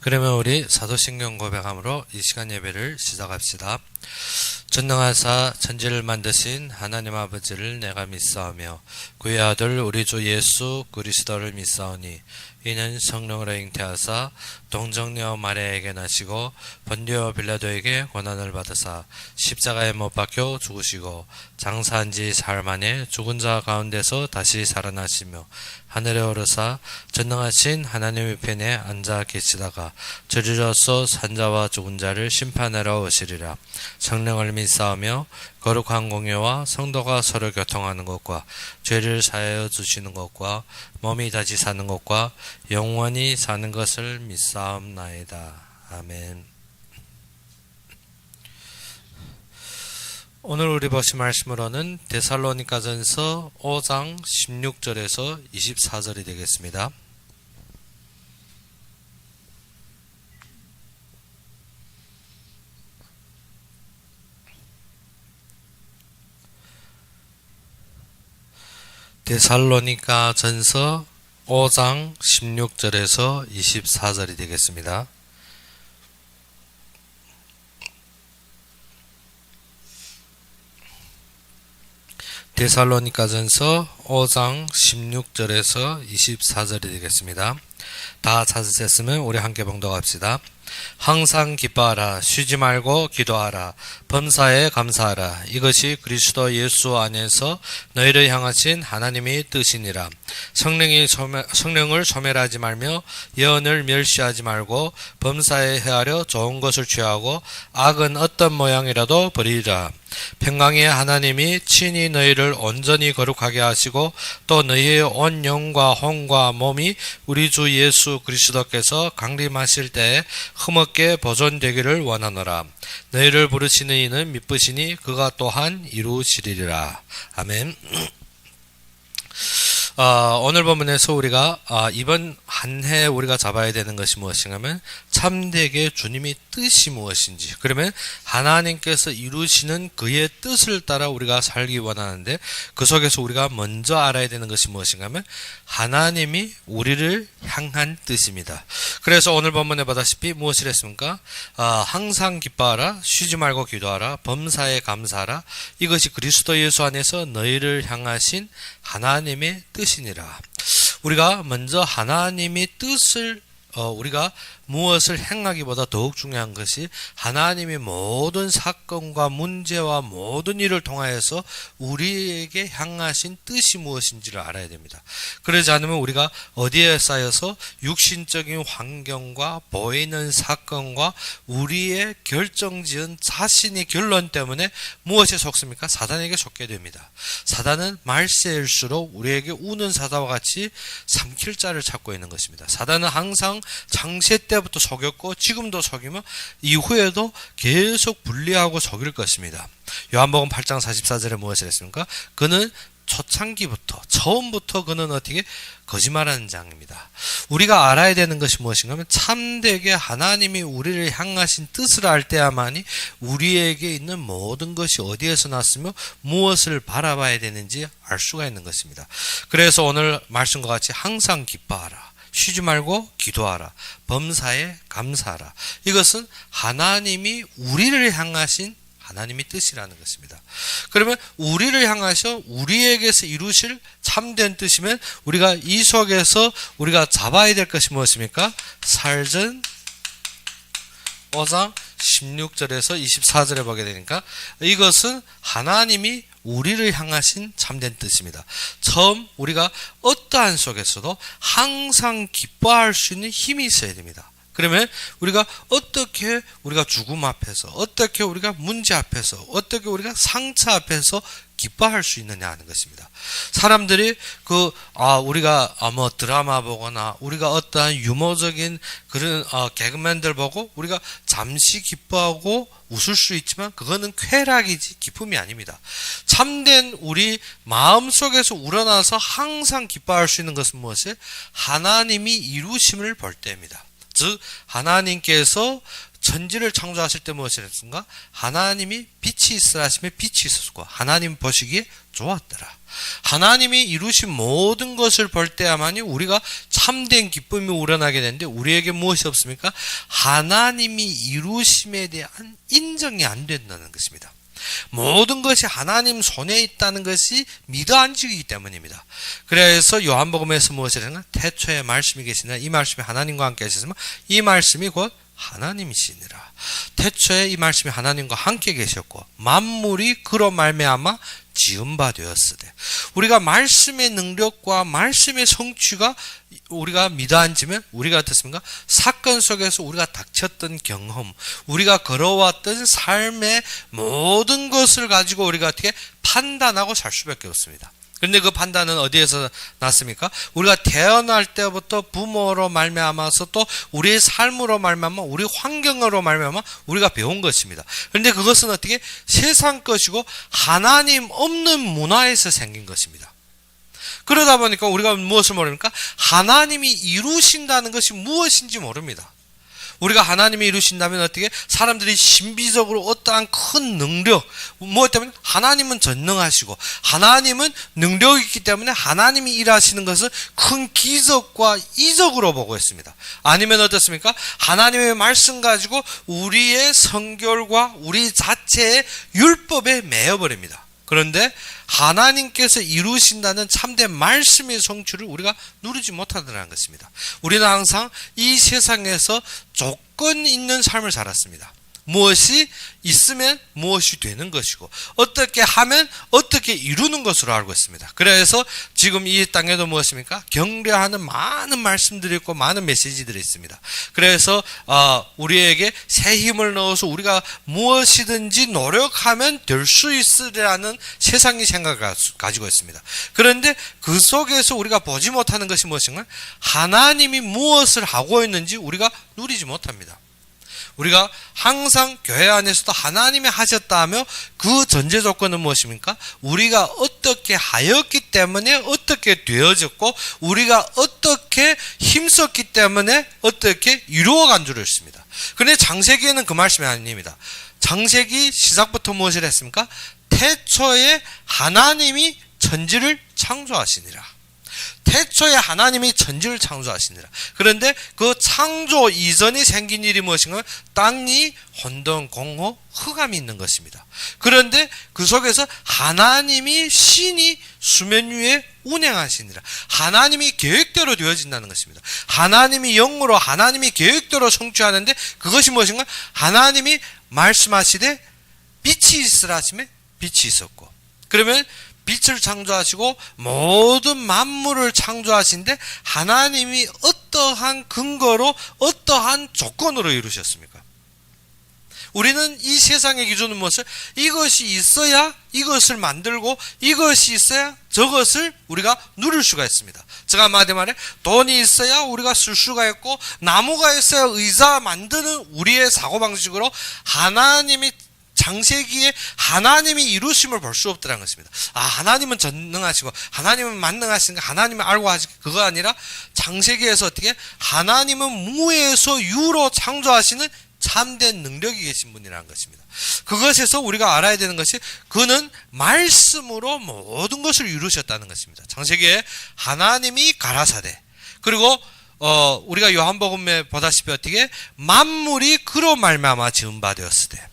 그러면 우리 사도신경 고백함으로 이 시간 예배를 시작합시다. 전능하사 천지를 만드신 하나님 아버지를 내가 믿사오며 그의 아들 우리 주 예수 그리스도를 믿사오니 이는 성령으로 잉태하사 동정녀 마리아에게 나시고 본디오 빌라도에게 고난을 받으사 십자가에 못 박혀 죽으시고 장사한 지 사흘 만에 죽은 자 가운데서 다시 살아나시며 하늘에 오르사 전능하신 하나님의 편에 앉아 계시다가 저리로서 산자와 죽은 자를 심판하러 오시리라. 성령을 믿사오며 거룩한 공예와 성도가 서로 교통하는 것과 죄를 사하여 주시는 것과 몸이 다시 사는 것과 영원히 사는 것을 믿사옵나이다. 아멘. 오늘 우리 보실 말씀으로는 데살로니가전서 5장 16절에서 24절이 되겠습니다. 데살로니가전서 5장 16절에서 24절이 되겠습니다. 데살로니가전서 5장 16절에서 24절이 되겠습니다. 다 찾으셨으면 우리 함께 봉독합시다. 항상 기뻐하라. 쉬지 말고 기도하라. 범사에 감사하라. 이것이 그리스도 예수 안에서 너희를 향하신 하나님의 뜻이니라. 성령을 소멸하지 말며 예언을 멸시하지 말고 범사에 헤아려 좋은 것을 취하고 악은 어떤 모양이라도 버리라. 평강의 하나님이 친히 너희를 온전히 거룩하게 하시고 또 너희의 온 영과 혼과 몸이 우리 주 예수 그리스도께서 강림하실 때에 흠없게 보존되기를 원하노라. 너희를 부르시는 이는 미쁘시니 그가 또한 이루시리라. 아멘. 오늘 본문에서 우리가 이번 한 해 우리가 잡아야 되는 것이 무엇인가 하면 참되게 주님의 뜻이 무엇인지, 그러면 하나님께서 이루시는 그의 뜻을 따라 우리가 살기 원하는데 그 속에서 우리가 먼저 알아야 되는 것이 무엇인가 하면 하나님이 우리를 향한 뜻입니다. 그래서 오늘 본문에 보다시피 무엇을 했습니까? 항상 기뻐하라. 쉬지 말고 기도하라. 범사에 감사하라. 이것이 그리스도 예수 안에서 너희를 향하신 하나님의 뜻이니라. 우리가 먼저 하나님의 뜻을 우리가 무엇을 행하기보다 더욱 중요한 것이 하나님의 모든 사건과 문제와 모든 일을 통하여서 우리에게 향하신 뜻이 무엇인지를 알아야 됩니다. 그러지 않으면 우리가 어디에 쌓여서 육신적인 환경과 보이는 사건과 우리의 결정지은 자신의 결론 때문에 무엇에 속습니까? 사단에게 속게 됩니다. 사단은 말세일수록 우리에게 우는 사자와 같이 삼킬 자를 찾고 있는 것입니다. 사단은 항상 창세 때부터 속였고 지금도 속이며 이후에도 계속 분리하고 속일 것입니다. 요한복음 8장 44절에 무엇을 했습니까? 그는 초창기부터 처음부터 그는 어떻게 거짓말하는 자입니다. 우리가 알아야 되는 것이 무엇인가 하면 참되게 하나님이 우리를 향하신 뜻을 알 때야만이 우리에게 있는 모든 것이 어디에서 났으며 무엇을 바라봐야 되는지 알 수가 있는 것입니다. 그래서 오늘 말씀과 같이 항상 기뻐하라. 쉬지 말고 기도하라. 범사에 감사하라. 이것은 하나님이 우리를 향하신 하나님의 뜻이라는 것입니다. 그러면 우리를 향하셔 우리에게서 이루실 참된 뜻이면 우리가 이 속에서 우리가 잡아야 될 것이 무엇입니까? 살전 5장 16절에서 24절에 보게 되니까 이것은 하나님이 우리를 향하신 참된 뜻입니다. 처음 우리가 어떠한 속에서도 항상 기뻐할 수 있는 힘이 있어야 됩니다. 그러면 우리가 어떻게 우리가 죽음 앞에서, 어떻게 우리가 문제 앞에서, 어떻게 우리가 상처 앞에서 기뻐할 수 있느냐 하는 것입니다. 사람들이 우리가 드라마 보거나 우리가 어떠한 유머적인 그런 개그맨들 보고 우리가 잠시 기뻐하고 웃을 수 있지만 그거는 쾌락이지 기쁨이 아닙니다. 참된 우리 마음속에서 우러나서 항상 기뻐할 수 있는 것은 무엇이에요? 하나님이 이루심을 볼 때입니다. 즉 하나님께서 천지를 창조하실 때 무엇을 했습니까? 하나님이 빛이 있으라 하시며 빛이 있었고 하나님 보시기에 좋았더라. 하나님이 이루신 모든 것을 볼 때야만이 우리가 참된 기쁨이 우러나게 되는데 우리에게 무엇이 없습니까? 하나님이 이루심에 대한 인정이 안 된다는 것입니다. 모든 것이 하나님 손에 있다는 것이 믿어 앉히기 때문입니다. 그래서 요한복음에서 무엇을 했나? 태초에 말씀이 계시나 이 말씀이 하나님과 함께 하셨으면 이 말씀이 곧 하나님이시니라. 태초에 이 말씀이 하나님과 함께 계셨고 만물이 그로 말미암아 지은 바 되었으되 우리가 말씀의 능력과 말씀의 성취가 우리가 믿어 앉으면 우리가 어떻습니까? 사건 속에서 우리가 닥쳤던 경험, 우리가 걸어왔던 삶의 모든 것을 가지고 우리가 어떻게 판단하고 살 수밖에 없습니다. 그런데 그 판단은 어디에서 났습니까? 우리가 태어날 때부터 부모로 말미암아서 또 우리의 삶으로 말미암아 우리 환경으로 말미암아 우리가 배운 것입니다. 그런데 그것은 어떻게 세상 것이고 하나님 없는 문화에서 생긴 것입니다. 그러다 보니까 우리가 무엇을 모릅니까? 하나님이 이루신다는 것이 무엇인지 모릅니다. 우리가 하나님이 이루신다면 어떻게 사람들이 신비적으로 어떠한 큰 능력 무엇 때문에 하나님은 전능하시고 하나님은 능력이 있기 때문에 하나님이 일하시는 것은 큰 기적과 이적으로 보고 있습니다. 아니면 어떻습니까? 하나님의 말씀 가지고 우리의 성결과 우리 자체의 율법에 매여버립니다. 그런데 하나님께서 이루신다는 참된 말씀의 성취를 우리가 누리지 못하더라는 것입니다. 우리는 항상 이 세상에서 조건 있는 삶을 살았습니다. 무엇이 있으면 무엇이 되는 것이고 어떻게 하면 어떻게 이루는 것으로 알고 있습니다. 그래서 지금 이 땅에도 무엇입니까? 경배하는 많은 말씀들이 있고 많은 메시지들이 있습니다. 그래서 우리에게 새 힘을 넣어서 우리가 무엇이든지 노력하면 될 수 있으리라는 세상의 생각을 가지고 있습니다. 그런데 그 속에서 우리가 보지 못하는 것이 무엇인가? 하나님이 무엇을 하고 있는지 우리가 누리지 못합니다. 우리가 항상 교회 안에서도 하나님이 하셨다 하며 그 전제 조건은 무엇입니까? 우리가 어떻게 하였기 때문에 어떻게 되어졌고 우리가 어떻게 힘썼기 때문에 어떻게 이루어간 줄 있습니다. 그런데 창세기에는 그 말씀이 아닙니다. 창세기 시작부터 무엇을 했습니까? 태초에 하나님이 천지를 창조하시니라. 태초에 하나님이 천지를 창조하시니라. 그런데 그 창조 이전에 생긴 일이 무엇인가? 땅이 혼돈, 공허, 흑암이 있는 것입니다. 그런데 그 속에서 하나님이 신이 수면 위에 운행하시니라. 하나님이 계획대로 되어진다는 것입니다. 하나님이 영으로 하나님이 계획대로 성취하는데 그것이 무엇인가? 하나님이 말씀하시되 빛이 있으라 하시면 빛이 있었고 그러면 빛을 창조하시고 모든 만물을 창조하신데 하나님이 어떠한 근거로 어떠한 조건으로 이루셨습니까? 우리는 이 세상의 기준은 무엇을? 이것이 있어야 이것을 만들고 이것이 있어야 저것을 우리가 누릴 수가 있습니다. 제가 한마디 말해 돈이 있어야 우리가 쓸 수가 있고 나무가 있어야 의자 만드는 우리의 사고방식으로 하나님이 창세기에 하나님이 이루심을 볼 수 없더라는 것입니다. 하나님은 전능하시고 하나님은 만능하시니까 하나님은 알고 하시고 그거 아니라 창세기에서 어떻게 하나님은 무에서 유로 창조하시는 참된 능력이 계신 분이라는 것입니다. 그것에서 우리가 알아야 되는 것이 그는 말씀으로 모든 것을 이루셨다는 것입니다. 창세기에 하나님이 가라사대 그리고 우리가 요한복음에 보다시피 어떻게 만물이 그로 말미암아 지은 바 되었으되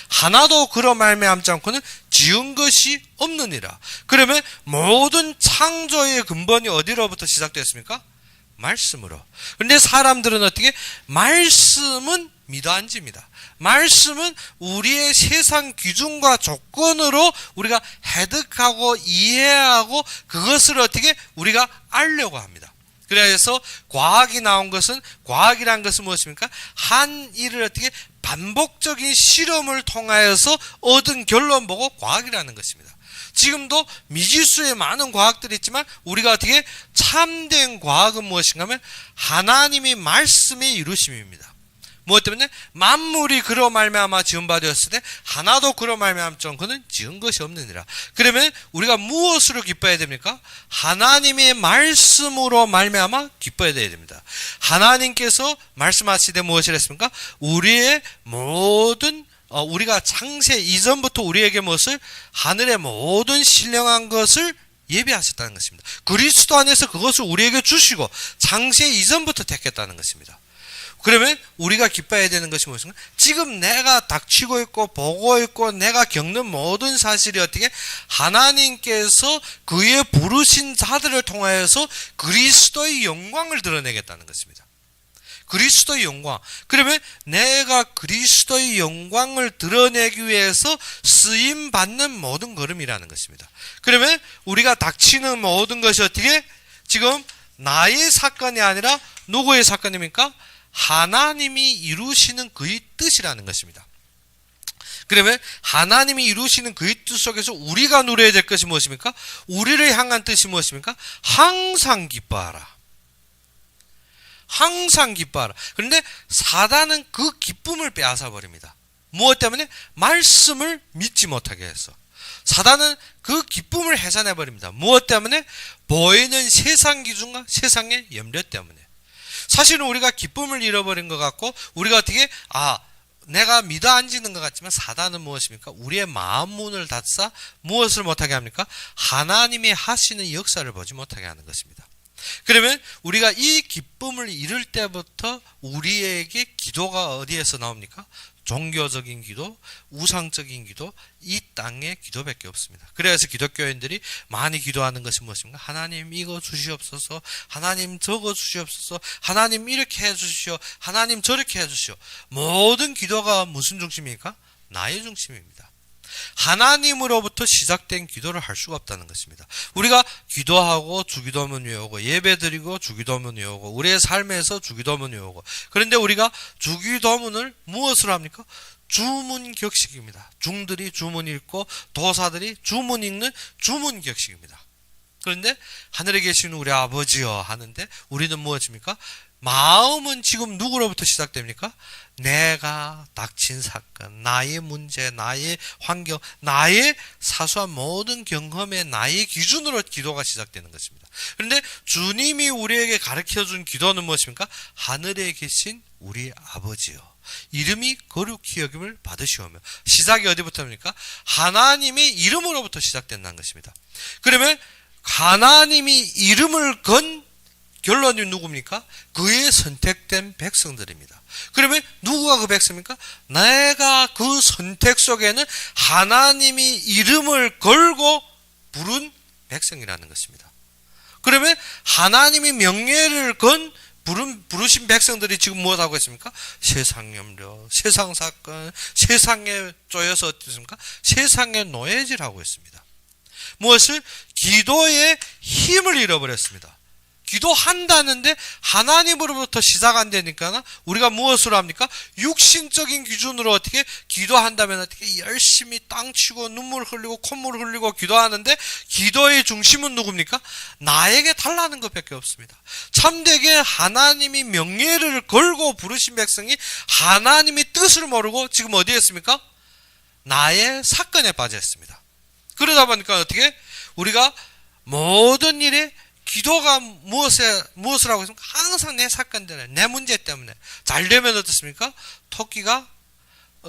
하나도 그로 말미암지 않고는 지은 것이 없느니라. 그러면 모든 창조의 근본이 어디로부터 시작됐습니까? 말씀으로. 그런데 사람들은 어떻게? 말씀은 믿어 앉습니다. 말씀은 우리의 세상 기준과 조건으로 우리가 해득하고 이해하고 그것을 어떻게 우리가 알려고 합니다. 그래서 과학이 나온 것은 과학이라는 것은 무엇입니까? 한 일을 어떻게 반복적인 실험을 통하여서 얻은 결론 보고 과학이라는 것입니다. 지금도 미지수의 많은 과학들이 있지만 우리가 어떻게 참된 과학은 무엇인가 하면 하나님이 말씀의 이루심입니다. 무엇 때문에? 만물이 그로 말미암아 지은 바 되었을 때 하나도 그로 말미암아 그는 지은 것이 없느니라. 그러면 우리가 무엇으로 기뻐해야 됩니까? 하나님의 말씀으로 말미암아 기뻐해야 됩니다. 하나님께서 말씀하시되 무엇을 했습니까? 우리의 모든 우리가 창세 이전부터 우리에게 무엇을? 하늘의 모든 신령한 것을 예비하셨다는 것입니다. 그리스도 안에서 그것을 우리에게 주시고 창세 이전부터 택했다는 것입니다. 그러면 우리가 기뻐해야 되는 것이 무엇인가? 지금 내가 닥치고 있고 보고 있고 내가 겪는 모든 사실이 어떻게? 하나님께서 그의 부르신 자들을 통하여서 그리스도의 영광을 드러내겠다는 것입니다. 그리스도의 영광. 그러면 내가 그리스도의 영광을 드러내기 위해서 쓰임 받는 모든 걸음이라는 것입니다. 그러면 우리가 닥치는 모든 것이 어떻게? 지금 나의 사건이 아니라 누구의 사건입니까? 하나님이 이루시는 그의 뜻이라는 것입니다. 그러면 하나님이 이루시는 그의 뜻 속에서 우리가 누려야 될 것이 무엇입니까? 우리를 향한 뜻이 무엇입니까? 항상 기뻐하라. 항상 기뻐하라. 그런데 사단은 그 기쁨을 빼앗아 버립니다. 무엇 때문에? 말씀을 믿지 못하게 해서. 사단은 그 기쁨을 해산해 버립니다. 무엇 때문에? 보이는 세상 기준과 세상의 염려 때문에. 사실은 우리가 기쁨을 잃어버린 것 같고 우리가 어떻게 내가 믿어 앉는 것 같지만 사단은 무엇입니까? 우리의 마음 문을 닫사 무엇을 못하게 합니까? 하나님이 하시는 역사를 보지 못하게 하는 것입니다. 그러면 우리가 이 기쁨을 잃을 때부터 우리에게 기도가 어디에서 나옵니까? 종교적인 기도, 우상적인 기도, 이 땅의 기도밖에 없습니다. 그래서 기독교인들이 많이 기도하는 것이 무엇입니까? 하나님 이거 주시옵소서, 하나님 저거 주시옵소서, 하나님 이렇게 해주시오, 하나님 저렇게 해주시오. 모든 기도가 무슨 중심입니까? 나의 중심입니다. 하나님으로부터 시작된 기도를 할 수가 없다는 것입니다. 우리가 기도하고 주기도문 외우고 예배드리고 주기도문 외우고 우리의 삶에서 주기도문 외우고 그런데 우리가 주기도문을 무엇으로 합니까? 주문격식입니다. 중들이 주문 읽고 도사들이 주문 읽는 주문격식입니다. 그런데 하늘에 계신 우리 아버지여 하는데 우리는 무엇입니까? 마음은 지금 누구로부터 시작됩니까? 내가 닥친 사건, 나의 문제, 나의 환경, 나의 사소한 모든 경험의 나의 기준으로 기도가 시작되는 것입니다. 그런데 주님이 우리에게 가르쳐준 기도는 무엇입니까? 하늘에 계신 우리 아버지여 이름이 거룩히 여김을 받으시오며 시작이 어디부터입니까? 하나님의 이름으로부터 시작된다는 것입니다. 그러면 하나님이 이름을 건 결론이 누굽니까? 그의 선택된 백성들입니다. 그러면 누구가 그 백성입니까? 내가 그 선택 속에는 하나님이 이름을 걸고 부른 백성이라는 것입니다. 그러면 하나님이 명예를 건 부르신 백성들이 지금 무엇하고 있습니까? 세상 염려, 세상 사건, 세상에 쪼여서 어떻습니까? 세상에 노예질하고 있습니다. 무엇을? 기도의 힘을 잃어버렸습니다. 기도한다는데 하나님으로부터 시작 안 되니까 우리가 무엇으로 합니까? 육신적인 기준으로 어떻게 기도한다면 어떻게 열심히 땅 치고 눈물 흘리고 콧물 흘리고 기도하는데 기도의 중심은 누굽니까? 나에게 달라는 것밖에 없습니다. 참되게 하나님이 명예를 걸고 부르신 백성이 하나님의 뜻을 모르고 지금 어디에 있습니까? 나의 사건에 빠져 있습니다. 그러다 보니까 어떻게 우리가 모든 일에 기도가 무엇을 하고 있습니까? 항상 내 사건들, 내 문제 때문에. 잘 되면 어떻습니까? 토끼가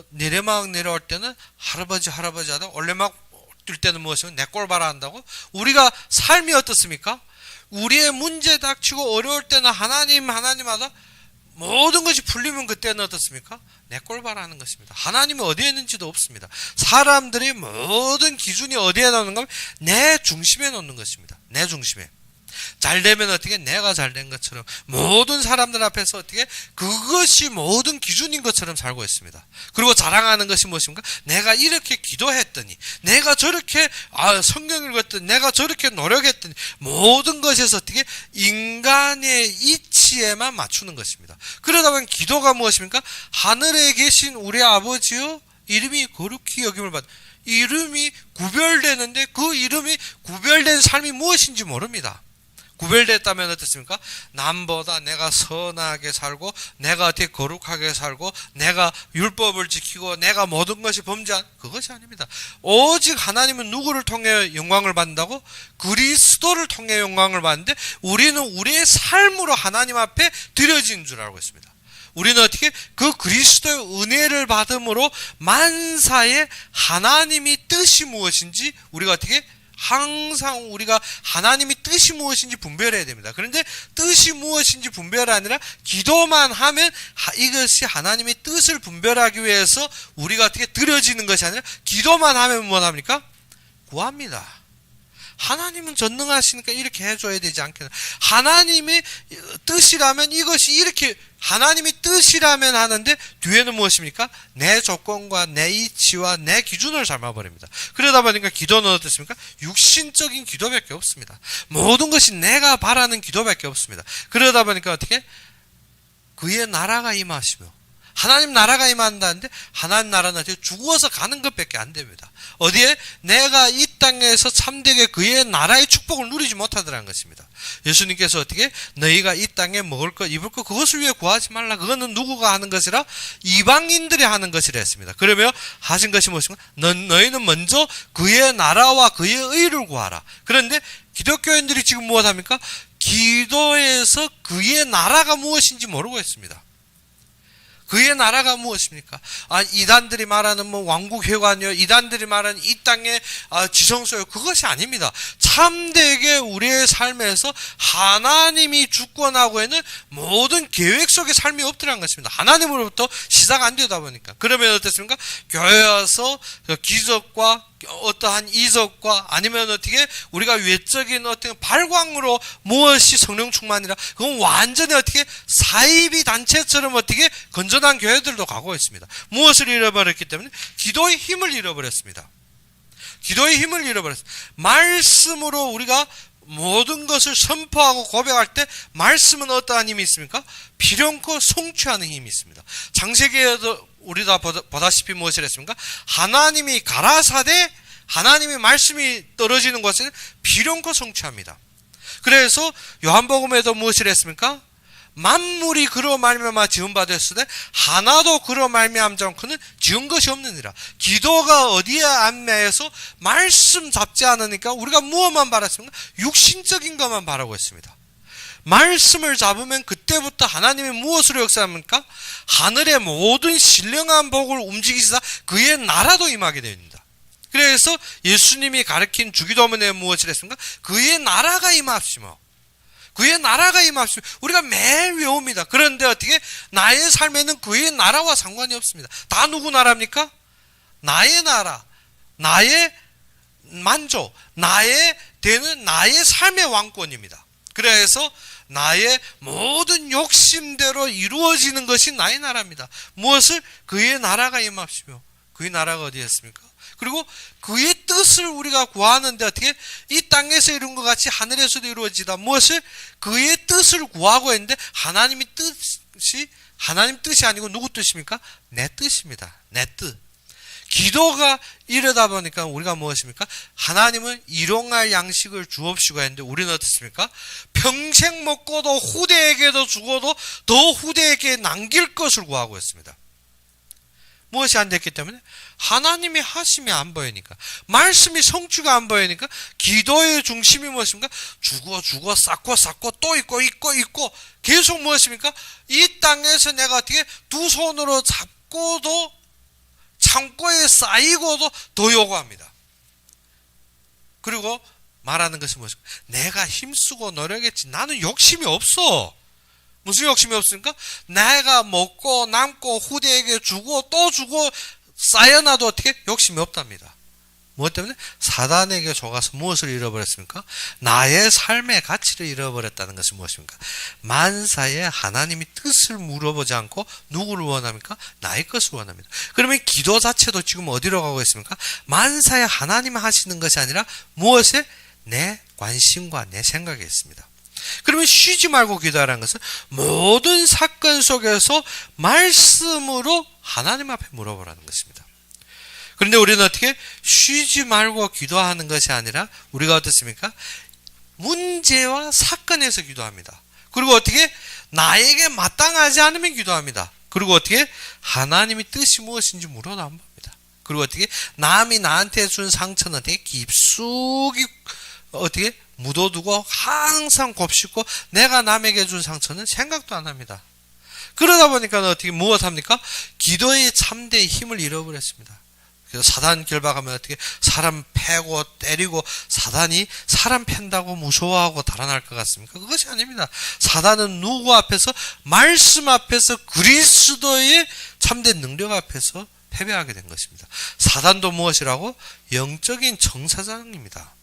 내리막 내려올 때는 할아버지 하다 올레막 뛸 때는 무엇이면 내 꼴 봐라 한다고? 우리가 삶이 어떻습니까? 우리의 문제 닥치고 어려울 때는 하나님 하다 모든 것이 풀리면 그때는 어떻습니까? 내 꼴 봐라 하는 것입니다. 하나님이 어디에 있는지도 없습니다. 사람들이 모든 기준이 어디에 놓는 거면 내 중심에 놓는 것입니다. 내 중심에. 잘 되면 어떻게? 내가 잘 된 것처럼 모든 사람들 앞에서 어떻게? 그것이 모든 기준인 것처럼 살고 있습니다. 그리고 자랑하는 것이 무엇입니까? 내가 이렇게 기도했더니 내가 저렇게 성경 읽었더니 내가 저렇게 노력했더니 모든 것에서 어떻게? 인간의 이치에만 맞추는 것입니다. 그러다 보면 기도가 무엇입니까? 하늘에 계신 우리 아버지여 이름이 거룩히 여김을 받 이름이 구별되는데 그 이름이 구별된 삶이 무엇인지 모릅니다. 구별됐다면 어떻습니까? 남보다 내가 선하게 살고 내가 어떻게 거룩하게 살고 내가 율법을 지키고 내가 모든 것이 범죄한 그것이 아닙니다. 오직 하나님은 누구를 통해 영광을 받는다고? 그리스도를 통해 영광을 받는데 우리는 우리의 삶으로 하나님 앞에 드려진 줄 알고 있습니다. 우리는 어떻게 그 그리스도의 은혜를 받음으로 만사에 하나님이 뜻이 무엇인지 우리가 어떻게 항상 우리가 하나님이 뜻이 무엇인지 분별해야 됩니다. 그런데 뜻이 무엇인지 분별이 아니라 기도만 하면 이것이 하나님의 뜻을 분별하기 위해서 우리가 어떻게 드려지는 것이 아니라 기도만 하면 무엇합니까? 구합니다. 하나님은 전능하시니까 이렇게 해줘야 되지 않겠나. 하나님의 뜻이라면 이것이 이렇게 하나님의 뜻이라면 하는데 뒤에는 무엇입니까? 내 조건과 내 이치와 내 기준을 삼아버립니다. 그러다 보니까 기도는 어떻습니까? 육신적인 기도밖에 없습니다. 모든 것이 내가 바라는 기도밖에 없습니다. 그러다 보니까 어떻게? 그의 나라가 임하시며 하나님 나라가 임한다는데 하나님 나라는 죽어서 가는 것밖에 안 됩니다. 어디에? 내가 이 땅에서 참되게 그의 나라의 축복을 누리지 못하더라는 것입니다. 예수님께서 어떻게? 너희가 이 땅에 먹을 것 입을 것 그것을 위해 구하지 말라. 그거는 누구가 하는 것이라? 이방인들이 하는 것이라 했습니다. 그러면 하신 것이 무엇인가? 너희는 먼저 그의 나라와 그의 의를 구하라. 그런데 기독교인들이 지금 무엇합니까? 기도에서 그의 나라가 무엇인지 모르고 있습니다. 그의 나라가 무엇입니까? 이단들이 말하는 왕국회관이요, 이단들이 말하는 이 땅의 지성소요, 그것이 아닙니다. 참되게 우리의 삶에서 하나님이 주권하고 있는 모든 계획 속의 삶이 없더라는 것입니다. 하나님으로부터 시작 안 되다 보니까. 그러면 어떻습니까? 교회 와서 기적과 어떠한 이적과 아니면 어떻게 우리가 외적인 어떤 발광으로 무엇이 성령 충만이라 그건 완전히 어떻게 사이비 단체처럼 어떻게 건전한 교회들도 가고 있습니다. 무엇을 잃어버렸기 때문에 기도의 힘을 잃어버렸습니다. 기도의 힘을 잃어버렸습니다. 말씀으로 우리가 모든 것을 선포하고 고백할 때 말씀은 어떠한 힘이 있습니까? 필요코 성취하는 힘이 있습니다. 창세기에도 우리 다 보다시피 무엇을 했습니까? 하나님이 가라사대 하나님의 말씀이 떨어지는 것을 필요코 성취합니다. 그래서 요한복음에도 무엇을 했습니까? 만물이 그로 말미암아 지은 바 되었으되 하나도 그로 말미암지 않고는 지은 것이 없느니라. 기도가 어디에 안매해서 말씀 잡지 않으니까 우리가 무엇만 바랐습니까? 육신적인 것만 바라고 있습니다. 말씀을 잡으면 그때부터 하나님이 무엇으로 역사합니까? 하늘의 모든 신령한 복을 움직이시다 그의 나라도 임하게 됩니다. 그래서 예수님이 가르친 주기도문에 무엇을 했습니까? 그의 나라가 임하시며 그의 나라가 임하시며 우리가 매일 외웁니다. 그런데 어떻게? 나의 삶에는 그의 나라와 상관이 없습니다. 다 누구 나라입니까? 나의 나라, 나의 만족, 나의 삶의 왕권입니다. 그래서 나의 모든 욕심대로 이루어지는 것이 나의 나라입니다. 무엇을? 그의 나라가 임하시며 그의 나라가 어디였습니까? 그리고 그의 뜻을 우리가 구하는데 어떻게? 이 땅에서 이룬 것 같이 하늘에서도 이루어지다. 무엇을? 그의 뜻을 구하고 있는데 하나님 뜻이 아니고 누구 뜻입니까? 내 뜻입니다. 내 뜻. 기도가 이러다 보니까 우리가 무엇입니까? 하나님은 일용할 양식을 주옵시고 했는데 우리는 어떻습니까? 평생 먹고도 후대에게도 주고도 더 후대에게 남길 것을 구하고 있습니다. 무엇이 안 됐기 때문에? 하나님이 하심이 안 보이니까, 말씀이 성취가 안 보이니까 기도의 중심이 무엇입니까? 주고 쌓고 또 있고 계속 무엇입니까? 이 땅에서 내가 어떻게 두 손으로 잡고도 창고에 쌓이고도 더 요구합니다. 그리고 말하는 것은 무엇입니까? 내가 힘쓰고 노력했지 나는 욕심이 없어. 무슨 욕심이 없습니까? 내가 먹고 남고 후대에게 주고 또 주고 쌓여놔도 어떻게? 욕심이 없답니다. 무엇 때문에? 사단에게 속아서 무엇을 잃어버렸습니까? 나의 삶의 가치를 잃어버렸다는 것은 무엇입니까? 만사에 하나님이 뜻을 물어보지 않고 누구를 원합니까? 나의 것을 원합니다. 그러면 기도 자체도 지금 어디로 가고 있습니까? 만사에 하나님 하시는 것이 아니라 무엇에? 내 관심과 내 생각에 있습니다. 그러면 쉬지 말고 기도하라는 것은 모든 사건 속에서 말씀으로 하나님 앞에 물어보라는 것입니다. 그런데 우리는 어떻게? 쉬지 말고 기도하는 것이 아니라 우리가 어떻습니까? 문제와 사건에서 기도합니다. 그리고 어떻게 나에게 마땅하지 않으면 기도합니다. 그리고 어떻게 하나님의 뜻이 무엇인지 물어봅니다. 그리고 어떻게 남이 나한테 준 상처는 되게 깊숙이 어떻게 묻어두고 항상 곱씹고 내가 남에게 준 상처는 생각도 안 합니다. 그러다 보니까 어떻게 무엇합니까? 기도의 참된 힘을 잃어버렸습니다. 그래서 사단 결박하면 어떻게 사람 패고 때리고 사단이 사람 팬다고 무서워하고 달아날 것 같습니까? 그것이 아닙니다. 사단은 누구 앞에서 말씀 앞에서 그리스도의 참된 능력 앞에서 패배하게 된 것입니다. 사단도 무엇이라고? 영적인 정사장입니다.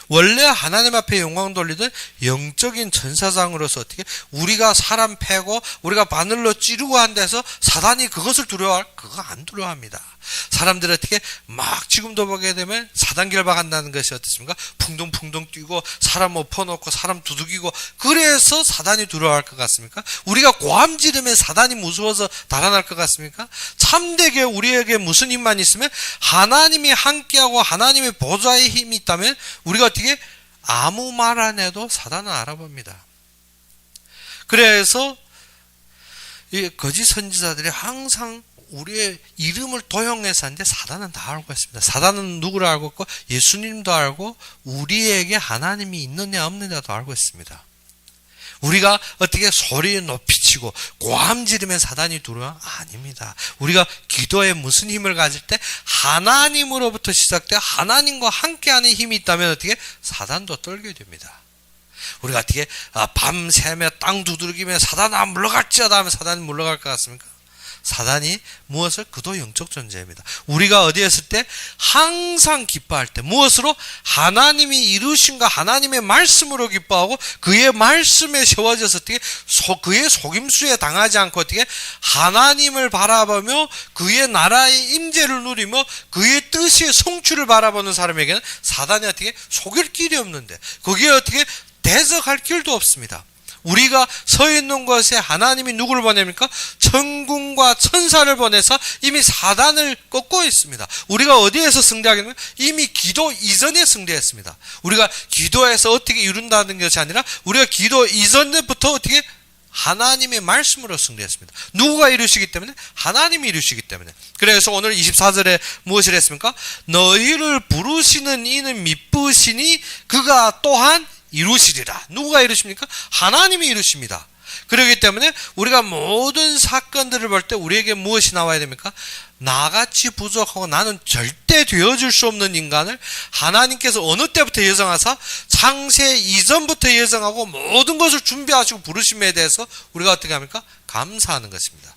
원래 하나님 앞에 영광 돌리던 영적인 전사장으로서 어떻게 우리가 사람 패고 우리가 바늘로 찌르고 한 데서 사단이 그것을 두려워할? 그거 안 두려워합니다. 사람들이 어떻게 막 지금도 보게 되면 사단 결박한다는 것이 어떻습니까? 풍덩풍덩 뛰고 사람 엎어놓고 사람 두들기고 그래서 사단이 두려워할 것 같습니까? 우리가 고함 지르면 사단이 무서워서 달아날 것 같습니까? 참되게 우리에게 무슨 힘만 있으면 하나님이 함께하고 하나님의 보좌의 힘이 있다면 우리가 어떻게 아무 말 안 해도 사단은 알아봅니다. 그래서 이 거짓 선지자들이 항상 우리의 이름을 도용해서 하는데 사단은 다 알고 있습니다. 사단은 누구를 알고 있고 예수님도 알고 우리에게 하나님이 있느냐 없느냐도 알고 있습니다. 우리가 어떻게 소리 높이 치고 고함 지르면 사단이 두려워? 아닙니다. 우리가 기도에 무슨 힘을 가질 때 하나님으로부터 시작돼 하나님과 함께하는 힘이 있다면 어떻게 사단도 떨게 됩니다. 우리가 어떻게 밤새며 땅 두들기며 사단아 물러갈지어다 하면 사단이 물러갈 것 같습니까? 사단이 무엇을? 그도 영적 존재입니다. 우리가 어디에 있을 때 항상 기뻐할 때 무엇으로? 하나님이 이루신가 하나님의 말씀으로 기뻐하고 그의 말씀에 세워져서 어떻게 그의 속임수에 당하지 않고 어떻게 하나님을 바라보며 그의 나라의 임재를 누리며 그의 뜻의 성취를 바라보는 사람에게는 사단이 어떻게 속일 길이 없는데 거기에 어떻게 대적할 길도 없습니다. 우리가 서 있는 곳에 하나님이 누구를 보냅니까? 천군과 천사를 보내서 이미 사단을 꺾고 있습니다. 우리가 어디에서 승리하겠냐면 이미 기도 이전에 승리했습니다. 우리가 기도에서 어떻게 이룬다는 것이 아니라 우리가 기도 이전부터 어떻게 하나님의 말씀으로 승리했습니다. 누구가 이루시기 때문에? 하나님이 이루시기 때문에. 그래서 오늘 24절에 무엇을 했습니까? 너희를 부르시는 이는 미쁘시니 그가 또한 이루시리라. 누구가 이루십니까? 하나님이 이루십니다. 그렇기 때문에 우리가 모든 사건들을 볼 때 우리에게 무엇이 나와야 됩니까? 나같이 부족하고 나는 절대 되어줄 수 없는 인간을 하나님께서 어느 때부터 예정하사 창세 이전부터 예정하고 모든 것을 준비하시고 부르심에 대해서 우리가 어떻게 합니까? 감사하는 것입니다.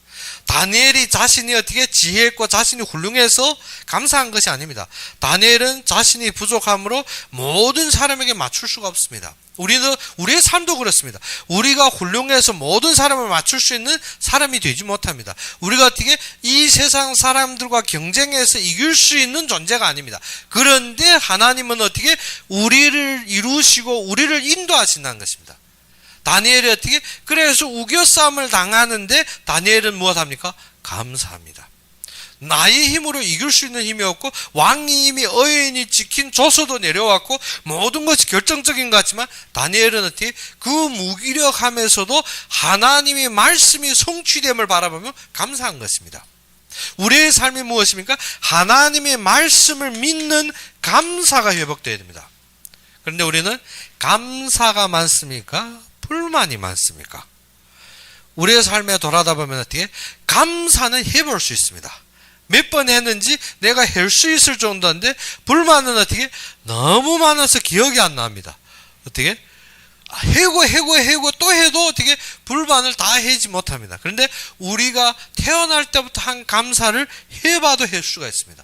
다니엘이 자신이 어떻게 지혜있고 자신이 훌륭해서 감사한 것이 아닙니다. 다니엘은 자신이 부족함으로 모든 사람에게 맞출 수가 없습니다. 우리의 삶도 그렇습니다. 우리가 훌륭해서 모든 사람을 맞출 수 있는 사람이 되지 못합니다. 우리가 어떻게 이 세상 사람들과 경쟁해서 이길 수 있는 존재가 아닙니다. 그런데 하나님은 어떻게 우리를 이루시고 우리를 인도하신다는 것입니다. 다니엘이 어떻게? 그래서 우겨싸움을 당하는데 다니엘은 무엇합니까? 감사합니다. 나의 힘으로 이길 수 있는 힘이 없고 왕이 이미 어인이 지킨 조서도 내려왔고 모든 것이 결정적인 것 같지만 다니엘은 어떻게? 그 무기력함에서도 하나님의 말씀이 성취됨을 바라보며 감사한 것입니다. 우리의 삶이 무엇입니까? 하나님의 말씀을 믿는 감사가 회복되어야 됩니다. 그런데 우리는 감사가 많습니까? 불만이 많습니까? 우리의 삶에 돌아다 보면 어떻게? 감사는 해볼 수 있습니다. 몇 번 했는지 내가 할 수 있을 정도인데 불만은 어떻게? 너무 많아서 기억이 안 납니다. 어떻게? 해고 또 해도 어떻게 불만을 다 해지 못합니다. 그런데 우리가 태어날 때부터 한 감사를 해봐도 할 수가 있습니다.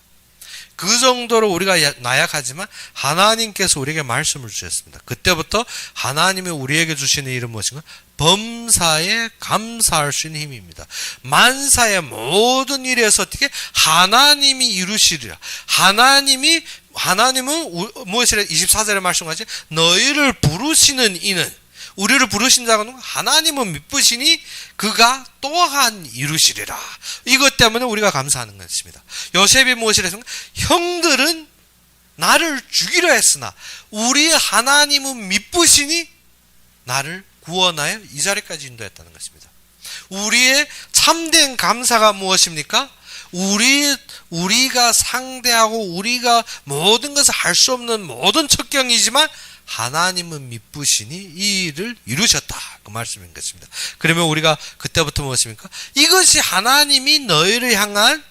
그 정도로 우리가 나약하지만 하나님께서 우리에게 말씀을 주셨습니다. 그때부터 하나님이 우리에게 주시는 일은 무엇인가? 범사에 감사할 수 있는 힘입니다. 만사의 모든 일에서 어떻게 하나님이 이루시리라. 하나님은 무엇이라 24절에 말씀하지? 너희를 부르시는 이는 우리를 부르신 자가 누구? 하나님은 미쁘시니 그가 또한 이루시리라. 이것 때문에 우리가 감사하는 것입니다. 요셉이 무엇이라 했습니까? 형들은 나를 죽이려 했으나 우리 하나님은 미쁘시니 나를 구원하여 이 자리까지 인도했다는 것입니다. 우리의 참된 감사가 무엇입니까? 우리가 상대하고 우리가 모든 것을 할 수 없는 모든 척경이지만 하나님은 미쁘시니 이 일을 이루셨다. 그 말씀인 것입니다. 그러면 우리가 그때부터 무엇입니까? 이것이 하나님이 너희를 향한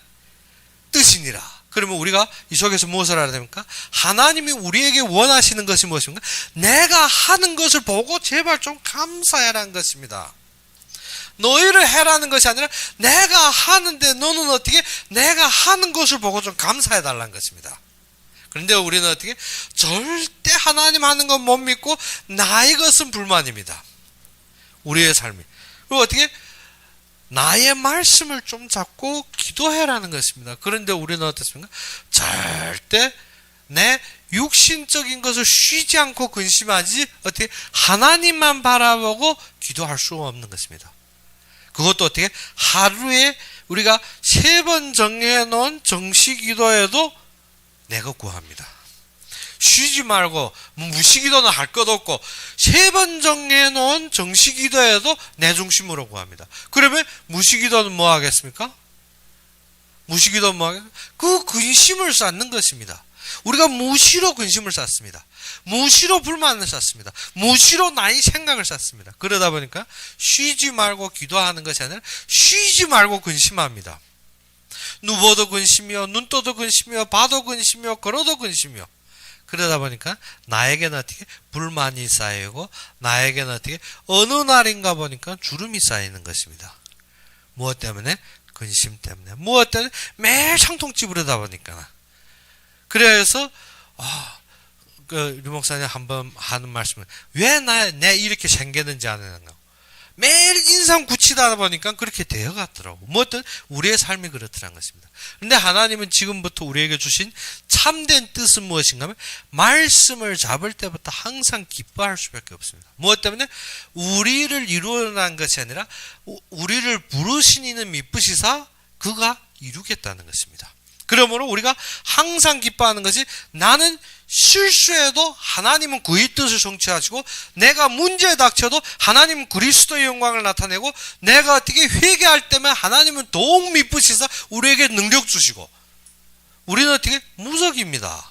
뜻이니라. 그러면 우리가 이 속에서 무엇을 알아야 됩니까? 하나님이 우리에게 원하시는 것이 무엇입니까? 내가 하는 것을 보고 제발 좀 감사해라는 것입니다. 너희를 해라는 것이 아니라 내가 하는데 너는 어떻게 내가 하는 것을 보고 좀 감사해달라는 것입니다. 그런데 우리는 어떻게 절대 하나님 하는 건 못 믿고 나의 것은 불만입니다. 우리의 삶이. 그리고 어떻게 나의 말씀을 좀 잡고 기도해라는 것입니다. 그런데 우리는 어떻습니까? 절대 내 육신적인 것을 쉬지 않고 근심하지 어떻게 하나님만 바라보고 기도할 수 없는 것입니다. 그것도 어떻게 하루에 우리가 3번 정해놓은 정시 기도에도 내가 구합니다. 쉬지 말고 무시기도는 할 것 없고 3번 정해놓은 정시기도에도 내 중심으로 구합니다. 그러면 무시기도는 뭐 하겠습니까? 무시기도는 뭐 하겠습니까? 그 근심을 쌓는 것입니다. 우리가 무시로 근심을 쌓습니다. 무시로 불만을 쌓습니다. 무시로 나의 생각을 쌓습니다. 그러다 보니까 쉬지 말고 기도하는 것이 아니라 쉬지 말고 근심합니다. 누워도 근심이요, 눈 떠도 근심이요, 봐도 근심이요, 걸어도 근심이요. 그러다 보니까 나에게는 어떻게 불만이 쌓이고 나에게는 어떻게 어느 날인가 보니까 주름이 쌓이는 것입니다. 무엇 때문에? 근심 때문에. 무엇 때문에? 매일 상통집으로다 보니까. 그래서 류 목사님 한번 하는 말씀은 왜 내 이렇게 생겼는지 아는 거. 매일 인상 굳히다 보니까 그렇게 되어갔더라고. 무엇든 우리의 삶이 그렇더라는 것입니다. 그런데 하나님은 지금부터 우리에게 주신 참된 뜻은 무엇인가 하면 말씀을 잡을 때부터 항상 기뻐할 수밖에 없습니다. 무엇 때문에? 우리를 이루어낸 것이 아니라 우리를 부르신 이는 미쁘시사 그가 이루겠다는 것입니다. 그러므로 우리가 항상 기뻐하는 것이 나는 실수해도 하나님은 그의 뜻을 성취하시고 내가 문제에 닥쳐도 하나님은 그리스도의 영광을 나타내고 내가 어떻게 회개할 때면 하나님은 더욱 미쁘시사 우리에게 능력 주시고 우리는 어떻게 무적입니다.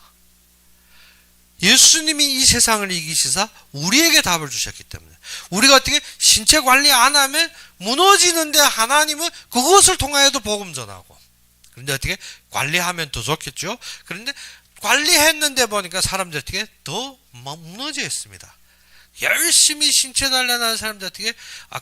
예수님이 이 세상을 이기시사 우리에게 답을 주셨기 때문에 우리가 어떻게 신체 관리 안 하면 무너지는데 하나님은 그것을 통하여도 복음 전하고 그런데 어떻게 관리하면 더 좋겠죠. 그런데 관리했는데 보니까 사람들이 어떻게 더 무너져 있습니다. 열심히 신체 단련하는 사람들 어떻게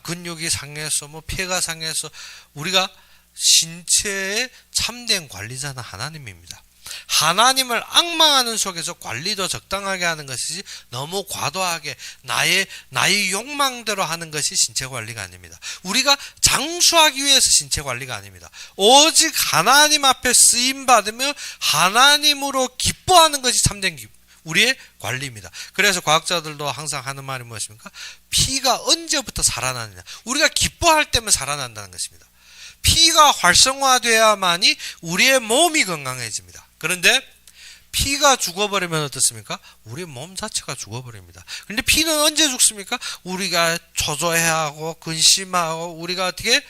근육이 상해서 폐가 상해서 우리가 신체의 참된 관리자는 하나님입니다. 하나님을 앙망하는 속에서 관리도 적당하게 하는 것이지 너무 과도하게 나의 욕망대로 하는 것이 신체 관리가 아닙니다. 우리가 장수하기 위해서 신체 관리가 아닙니다. 오직 하나님 앞에 쓰임 받으며 하나님으로 기뻐하는 것이 참된 우리의 관리입니다. 그래서 과학자들도 항상 하는 말이 무엇입니까? 피가 언제부터 살아나느냐. 우리가 기뻐할 때면 살아난다는 것입니다. 피가 활성화돼야만이 우리의 몸이 건강해집니다. 그런데 피가 죽어버리면 어떻습니까? 우리 몸 자체가 죽어버립니다. 그런데 피는 언제 죽습니까? 우리가 초조해하고 근심하고 우리가 어떻게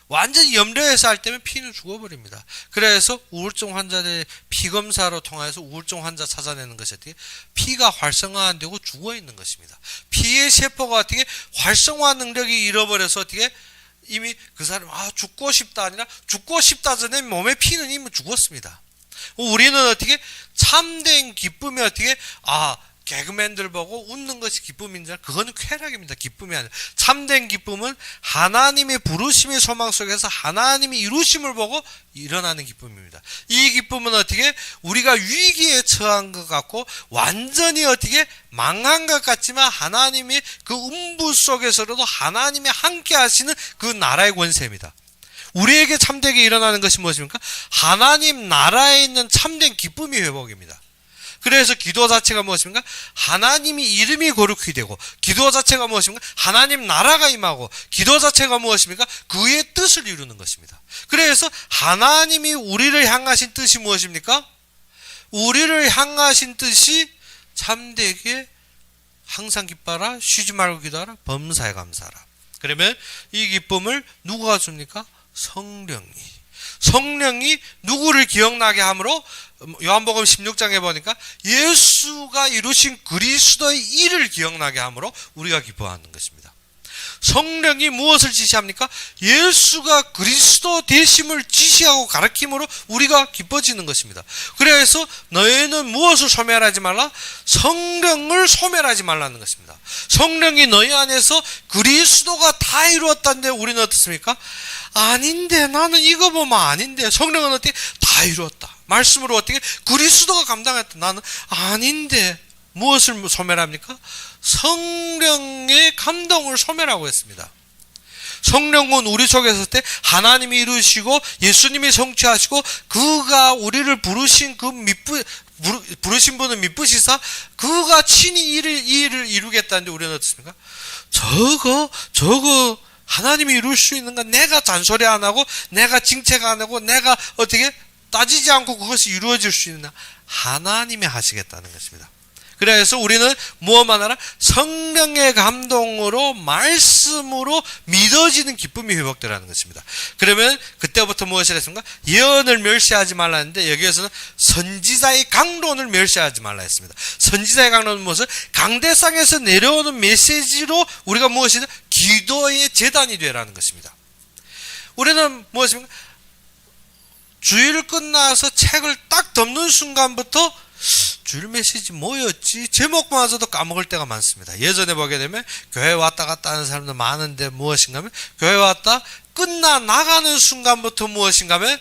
완전히 염려해서 할 때면 피는 죽어버립니다. 그래서 우울증 환자들 피검사로 통해서 우울증 환자 찾아내는 것이 어떻게 피가 활성화 안 되고 죽어있는 것입니다. 피의 세포가 어떻게 활성화 능력이 잃어버려서 어떻게 이미 그 사람 죽고 싶다 아니라 죽고 싶다 전에 몸에 피는 이미 죽었습니다. 우리는 어떻게 참된 기쁨이 어떻게 개그맨들 보고 웃는 것이 기쁨인지 그거는 쾌락입니다. 기쁨이 아니라 참된 기쁨은 하나님의 부르심의 소망 속에서 하나님이 이루심을 보고 일어나는 기쁨입니다. 이 기쁨은 어떻게 우리가 위기에 처한 것 같고 완전히 어떻게 망한 것 같지만 하나님의 그 음부 속에서라도 하나님이 함께 하시는 그 나라의 권세입니다. 우리에게 참되게 일어나는 것이 무엇입니까? 하나님 나라에 있는 참된 기쁨이 회복입니다. 그래서 기도 자체가 무엇입니까? 하나님이 이름이 거룩히 되고 기도 자체가 무엇입니까? 하나님 나라가 임하고 기도 자체가 무엇입니까? 그의 뜻을 이루는 것입니다. 그래서 하나님이 우리를 향하신 뜻이 무엇입니까? 우리를 향하신 뜻이 참되게 항상 기뻐하라, 쉬지 말고 기도하라, 범사에 감사하라. 그러면 이 기쁨을 누가 줍니까? 성령이 누구를 기억나게 함으로 요한복음 16장에 보니까 예수가 이루신 그리스도의 일을 기억나게 함으로 우리가 기뻐하는 것입니다. 성령이 무엇을 지시합니까? 예수가 그리스도 되심을 지시하고 가르침으로 우리가 기뻐지는 것입니다. 그래서 너희는 무엇을 소멸하지 말라? 성령을 소멸하지 말라는 것입니다. 성령이 너희 안에서 그리스도가 다 이루었다는데 우리는 어떻습니까? 아닌데, 나는 이거 보면 아닌데. 성령은 어떻게? 다 이루었다. 말씀으로 어떻게? 그리스도가 감당했다. 나는 아닌데. 무엇을 소멸합니까? 성령의 감동을 소멸하고 있습니다. 성령은 우리 속에 있을 때 하나님이 이루시고 예수님이 성취하시고 그가 우리를 부르신 부르신 분은 미쁘시사 그가 친히 이 일을 이루겠다는데 우리는 어떻습니까? 저거 하나님이 이룰 수 있는가? 내가 잔소리 안 하고 내가 징책 안 하고 내가 어떻게 따지지 않고 그것이 이루어질 수 있나? 하나님이 하시겠다는 것입니다. 그래서 우리는 무엇만 하라? 성령의 감동으로 말씀으로 믿어지는 기쁨이 회복되라는 것입니다. 그러면 그때부터 무엇을 했습니까? 예언을 멸시하지 말라 했는데 여기에서는 선지자의 강론을 멸시하지 말라 했습니다. 선지자의 강론은 무엇을? 강대상에서 내려오는 메시지로 우리가 무엇이든 기도의 재단이 되라는 것입니다. 우리는 무엇입니까? 주일 끝나서 책을 딱 덮는 순간부터 주일 메시지 뭐였지? 제목마저도 까먹을 때가 많습니다. 예전에 보게 되면 교회 왔다 갔다 하는 사람들 많은데 무엇인가 하면 교회 왔다 끝나 나가는 순간부터 무엇인가 하면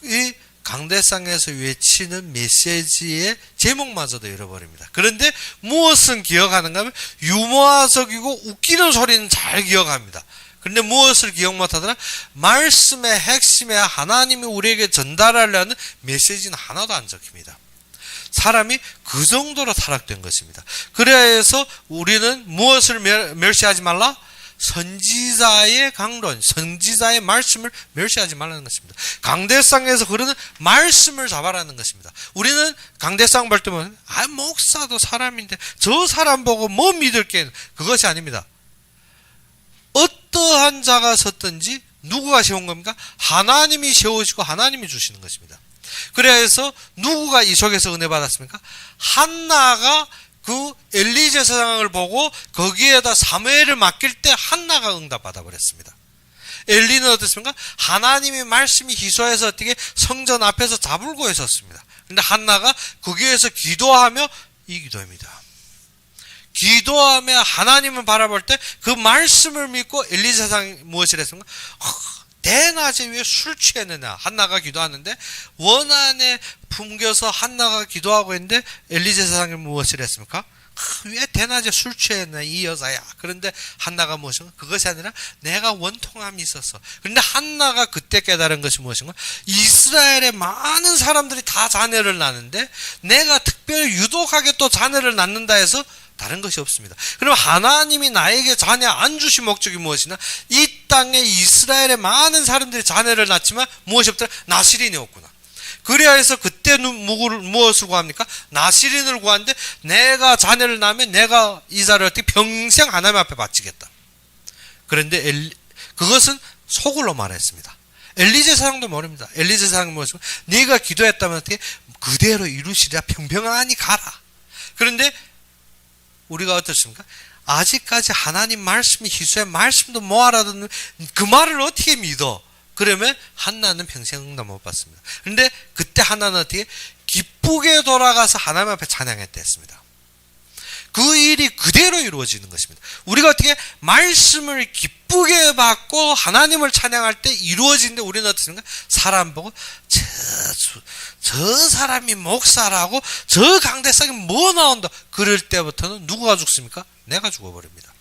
이 강대상에서 외치는 메시지의 제목마저도 잃어버립니다. 그런데 무엇은 기억하는가 하면 유머화적이고 웃기는 소리는 잘 기억합니다. 그런데 무엇을 기억 못하더라? 말씀의 핵심에 하나님이 우리에게 전달하려는 메시지는 하나도 안 적힙니다. 사람이 그 정도로 타락된 것입니다. 그래서 우리는 무엇을 멸시하지 말라? 선지자의 강론, 선지자의 말씀을 멸시하지 말라는 것입니다. 강대상에서 그러는 말씀을 잡아라는 것입니다. 우리는 강대상 볼 때면 목사도 사람인데 저 사람 보고 뭐 믿을게? 그것이 아닙니다. 어떠한 자가 섰든지 누구가 세운 겁니까? 하나님이 세우시고 하나님이 주시는 것입니다. 그래서 누구가 이 속에서 은혜 받았습니까? 한나가 그 엘리 제사장을 보고 거기에다 사무엘을 맡길 때 한나가 응답 받아버렸습니다. 엘리는 어떻습니까? 하나님의 말씀이 희소해서 어떻게 성전 앞에서 자불고 있었습니다. 그런데 한나가 거기에서 기도하며 이 기도입니다. 기도하며 하나님을 바라볼 때 그 말씀을 믿고 엘리 제사장이 무엇을 했습니까? 대낮에 왜 술 취했느냐? 한나가 기도하는데 원한에 품겨서 한나가 기도하고 있는데 엘리 제사장이 무엇을 했습니까? 왜 대낮에 술 취했나 이 여자야. 그런데 한나가 무엇인가? 그것이 아니라 내가 원통함이 있었어. 그런데 한나가 그때 깨달은 것이 무엇인가? 이스라엘의 많은 사람들이 다 자녀를 낳는데 내가 특별히 유독하게 또 자녀를 낳는다 해서 다른 것이 없습니다. 그럼 하나님이 나에게 자녀 안 주신 목적이 무엇이냐? 이 땅에 이스라엘의 많은 사람들이 자녀를 낳지만 무엇이 없더라? 나시린이 없구나. 그래야 해서 그때 무엇을 구합니까? 나시린을 구하는데 내가 자녀를 낳으면 내가 이 자를 어떻게 평생 하나님 앞에 바치겠다. 그런데 그것은 속으로 말했습니다. 엘리 제사장도 모릅니다. 엘리 제사장은 무엇이고 네가 기도했다면 어떻게 그대로 이루시리라 평평하니 가라. 그런데 우리가 어떻습니까? 아직까지 하나님 말씀이 희소의 말씀도 못 알아듣는 그 말을 어떻게 믿어? 그러면 한나는 평생 응답 못 받습니다. 그런데 그때 한나는 어떻게? 기쁘게 돌아가서 하나님 앞에 찬양했다 했습니다. 그 일이 그대로 이루어지는 것입니다. 우리가 어떻게 말씀을 기쁘게 받고 하나님을 찬양할 때 이루어지는데 우리는 어떻습니까? 사람 보고 저 사람이 목사라고 저 강대상이 뭐 나온다. 그럴 때부터는 누구가 죽습니까? 내가 죽어버립니다.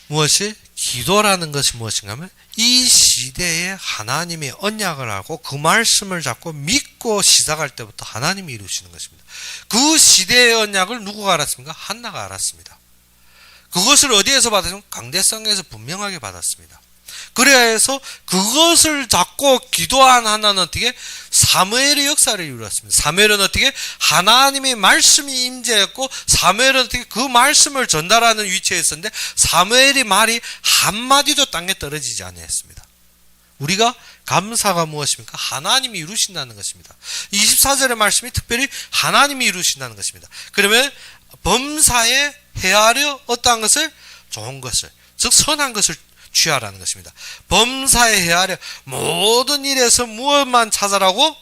무엇이? 기도라는 것이 무엇인가 하면 이 시대에 하나님의 언약을 알고 그 말씀을 잡고 믿고 시작할 때부터 하나님이 이루시는 것입니다. 그 시대의 언약을 누구가 알았습니까? 한나가 알았습니다. 그것을 어디에서 받았습니까? 강대상에서 분명하게 받았습니다. 그래야 해서 그것을 잡고 기도한 한나는 어떻게? 사무엘의 역사를 이루었습니다. 사무엘은 어떻게 하나님의 말씀이 임재했고 사무엘은 어떻게 그 말씀을 전달하는 위치에 있었는데 사무엘의 말이 한마디도 땅에 떨어지지 않았습니다. 우리가 감사가 무엇입니까? 하나님이 이루신다는 것입니다. 24절의 말씀이 특별히 하나님이 이루신다는 것입니다. 그러면 범사에 헤아려 어떠한 것을? 좋은 것을, 즉 선한 것을 취하라는 것입니다. 범사에 헤아려 모든 일에서 무엇만 찾아라고?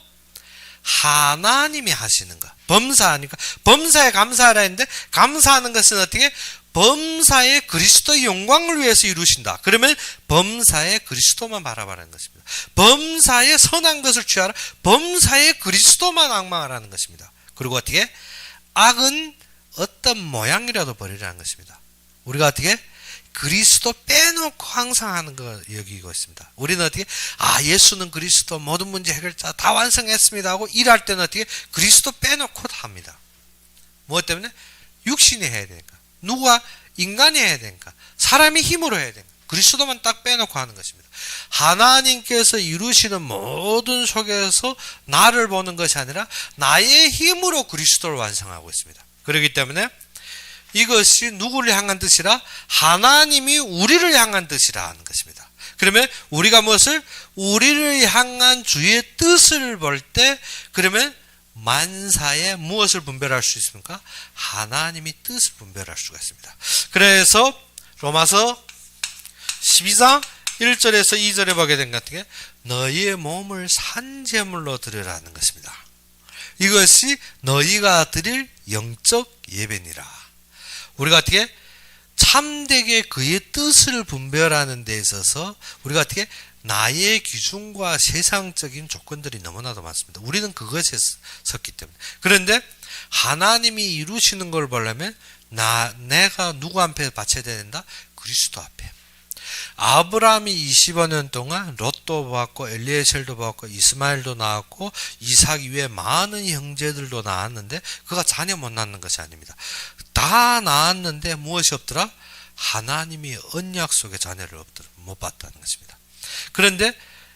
하나님이 하시는 것. 범사하니까 범사에 감사하라 했는데 감사하는 것은 어떻게? 범사에 그리스도의 영광을 위해서 이루신다. 그러면 범사에 그리스도만 바라보라는 것입니다. 범사에 선한 것을 취하라. 범사에 그리스도만 앙망하라는 것입니다. 그리고 어떻게? 악은 어떤 모양이라도 버리라는 것입니다. 우리가 어떻게? 그리스도 빼놓고 항상 하는 거 여기고 있습니다. 우리는 어떻게? 예수는 그리스도 모든 문제 해결자 다 완성했습니다 하고 일할 때는 어떻게? 그리스도 빼놓고 다 합니다. 무엇 때문에? 육신이 해야 되니까. 누가? 인간이 해야 되니까. 사람이 힘으로 해야 되니까. 그리스도만 딱 빼놓고 하는 것입니다. 하나님께서 이루시는 모든 속에서 나를 보는 것이 아니라 나의 힘으로 그리스도를 완성하고 있습니다. 그렇기 때문에 이것이 누구를 향한 뜻이라? 하나님이 우리를 향한 뜻이라 하는 것입니다. 그러면 우리가 무엇을? 우리를 향한 주의 뜻을 볼 때 그러면 만사에 무엇을 분별할 수 있습니까? 하나님이 뜻을 분별할 수가 있습니다. 그래서 로마서 12장 1절에서 2절에 보게 된 것 같은 게 너희의 몸을 산제물로 드리라는 것입니다. 이것이 너희가 드릴 영적 예배니라. 우리가 어떻게? 참되게 그의 뜻을 분별하는 데 있어서 우리가 어떻게? 나의 기준과 세상적인 조건들이 너무나도 많습니다. 우리는 그것에 섰기 때문에. 그런데 하나님이 이루시는 걸 보려면 내가 누구 앞에 바쳐야 된다? 그리스도 앞에. 아브라함이 25년 동안 롯도 봤고 엘리에셀도 봤고 이스마엘도 낳았고 이삭 이외에 많은 형제들도 낳았는데 그가 자녀 못 낳는 것이 아닙니다. 다 낳았는데 무엇이 없더라? 하나님이 언약 속의 자녀를 못 봤다는 것입니다. 그런데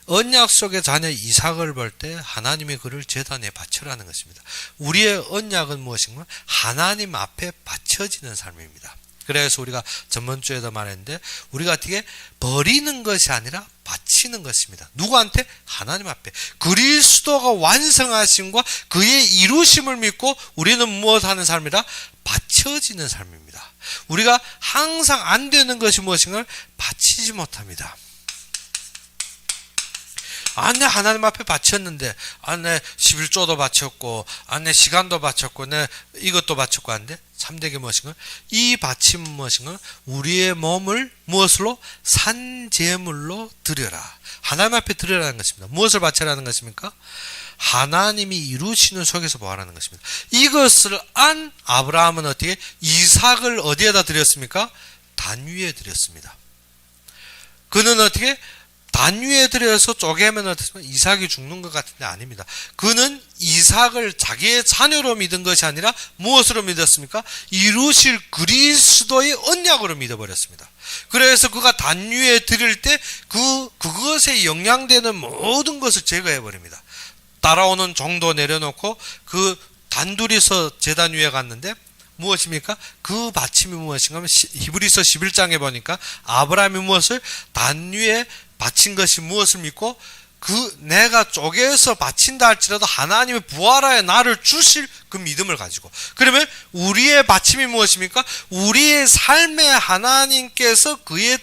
언약 속의 자녀 이삭을 볼 때 하나님이 그를 제단에 바쳐라는 것입니다. 우리의 언약은 무엇인가? 하나님 앞에 바쳐지는 삶입니다. 그래서 우리가 전번주에도 말했는데 우리가 어떻게 버리는 것이 아니라 바치는 것입니다. 누구한테? 하나님 앞에. 그리스도가 완성하심과 그의 이루심을 믿고 우리는 무엇하는 삶이라? 바쳐지는 삶입니다. 우리가 항상 안 되는 것이 무엇인가? 바치지 못합니다. 내 하나님 앞에 바쳤는데, 내 11조도 바쳤고, 내 시간도 바쳤고, 내 이것도 바쳤고 하는데, 참되게 무엇인가? 이 바침은 무엇인가? 우리의 몸을 무엇으로? 산제물로 드려라. 하나님 앞에 드려라는 것입니다. 무엇을 바쳐라는 것입니까? 하나님이 이루시는 속에서 보아라는 것입니다. 이것을 안 아브라함은 어떻게? 이삭을 어디에다 드렸습니까? 단 위에 드렸습니다. 그는 어떻게? 단 위에 들여서 쪼개면 어떻습니까? 이삭이 죽는 것 같은데 아닙니다. 그는 이삭을 자기의 자녀로 믿은 것이 아니라 무엇으로 믿었습니까? 이루실 그리스도의 언약으로 믿어버렸습니다. 그래서 그가 단 위에 드릴 때 그것에 영향되는 모든 것을 제거해버립니다. 따라오는 종도 내려놓고 그 단둘이서 제단 위에 갔는데 무엇입니까? 그 받침이 무엇인가 하면 히브리서 11장에 보니까 아브라함이 무엇을? 단 위에 바친 것이 무엇을 믿고 내가 쪼개서 바친다 할지라도 하나님의 부활하여 나를 주실 그 믿음을 가지고. 그러면 우리의 바침이 무엇입니까? 우리의 삶에 하나님께서 그의